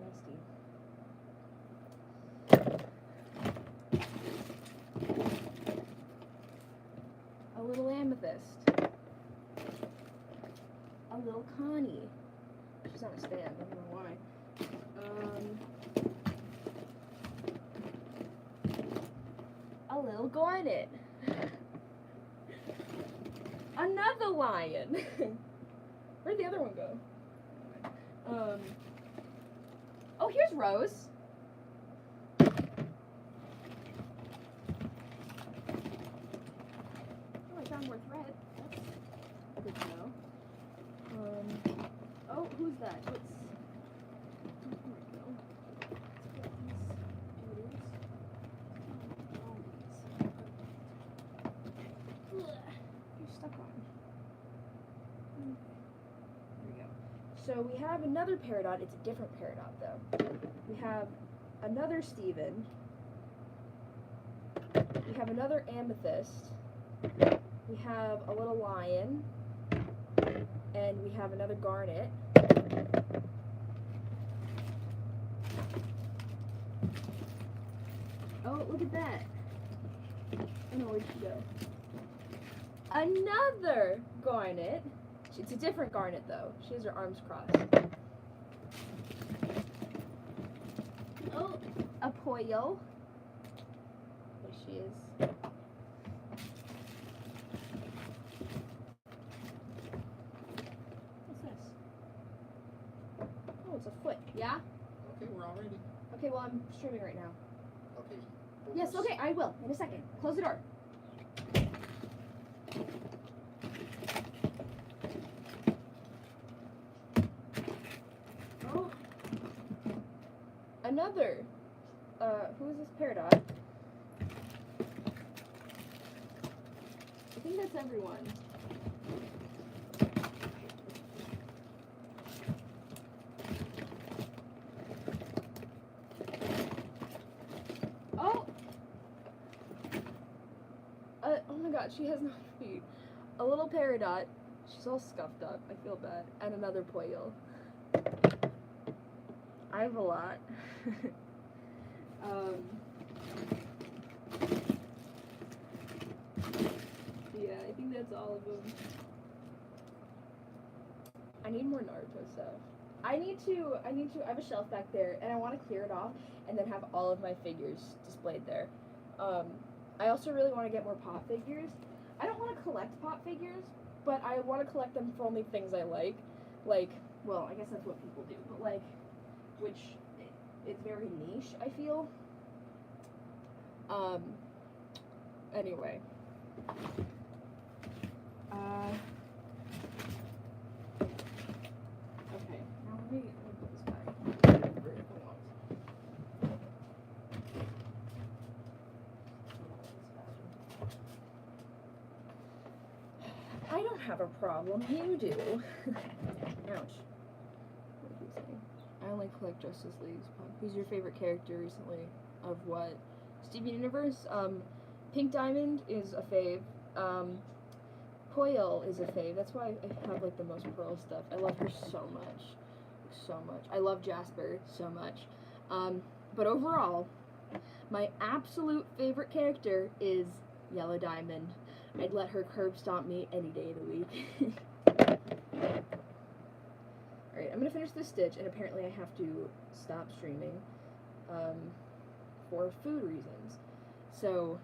Nasty. A little amethyst. A little Connie. She's on a stand, I don't know why. A little Garnet. Another lion. Where'd the other one go? Oh, here's Rose. found more thread. That's good to know. Oh, who's that? What's... Oh, here we go. Let's get these shooters. All these. Ugh, you're stuck on. Okay. There we go. So we have another peridot. It's a different peridot, though. We have another Steven. We have another amethyst. We have a little lion. And we have another garnet. Oh, look at that. I know where she go. Another garnet. It's a different garnet, though. She has her arms crossed. Oh, a poyo. There she is. What's this? Oh, it's a foot. Yeah? Okay, we're all ready. Okay, well, I'm streaming right now. Okay. Yes, okay, I will. In a second. Close the door. Oh. Another. Who is this peridot? I think that's everyone. Oh! Oh my god, she has no feet. A little peridot. She's all scuffed up. I feel bad. And another poyo. I have a lot. Yeah, I think that's all of them. I need more Naruto stuff. I have a shelf back there, and I want to clear it off and then have all of my figures displayed there. I also really want to get more pop figures. I don't want to collect pop figures, but I want to collect them for only things I like. Like, well, I guess that's what people do, but like, it's very niche, I feel. Anyway. Okay, now let me put this back. I don't have a problem, you do. Ouch. What did he say? I only collect Justice League's pop. Who's your favorite character recently? Of what? Steven Universe? Pink Diamond is a fave. Coil is a fave. That's why I have like the most Pearl stuff. I love her so much. So much. I love Jasper so much. But overall, my absolute favorite character is Yellow Diamond. I'd let her curb stomp me any day of the week. Alright, I'm gonna finish this stitch, and apparently I have to stop streaming for food reasons. So,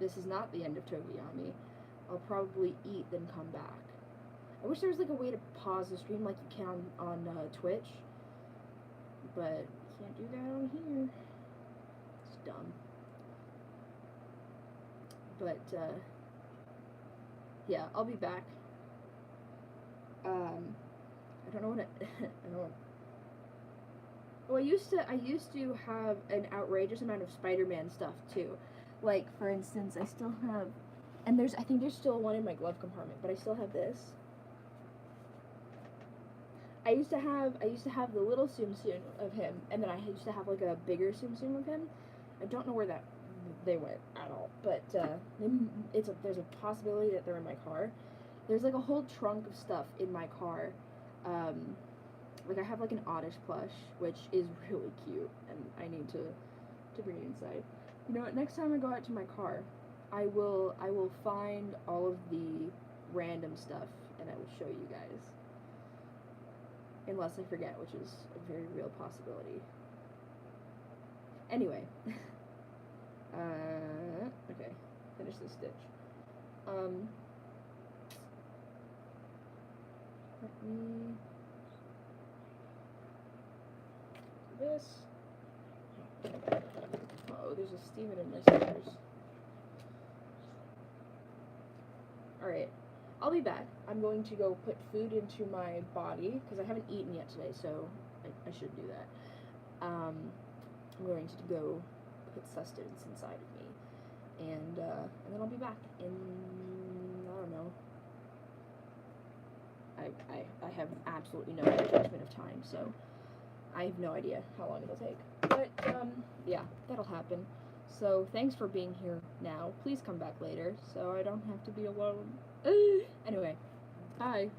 this is not the end of Tokoyami. I'll probably eat, then come back. I wish there was like a way to pause the stream like you can on Twitch, but you can't do that on here. It's dumb. But, yeah, I'll be back. I don't know what I don't. Well, I used to have an outrageous amount of Spider-Man stuff too. Like, for instance, I still have, and I think there's still one in my glove compartment, but I still have this. I used to have the little Tsum Tsum of him, and then I used to have like a bigger Tsum Tsum of him. I don't know where they went at all, but there's a possibility that they're in my car. There's like a whole trunk of stuff in my car. Like I have like an Oddish plush, which is really cute, and I need to bring it inside. You know what? Next time I go out to my car, I will find all of the random stuff, and I will show you guys. Unless I forget, which is a very real possibility. Anyway. Okay. Finish this stitch. Let me do this. Oh, there's a Steven in my scissors. Alright. I'll be back. I'm going to go put food into my body because I haven't eaten yet today, so I should do that. I'm going to go put sustenance inside of me, and then I'll be back in, I don't know. I have absolutely no judgment of time, so I have no idea how long it'll take. But yeah, that'll happen. So thanks for being here now. Please come back later so I don't have to be alone. Anyway, bye.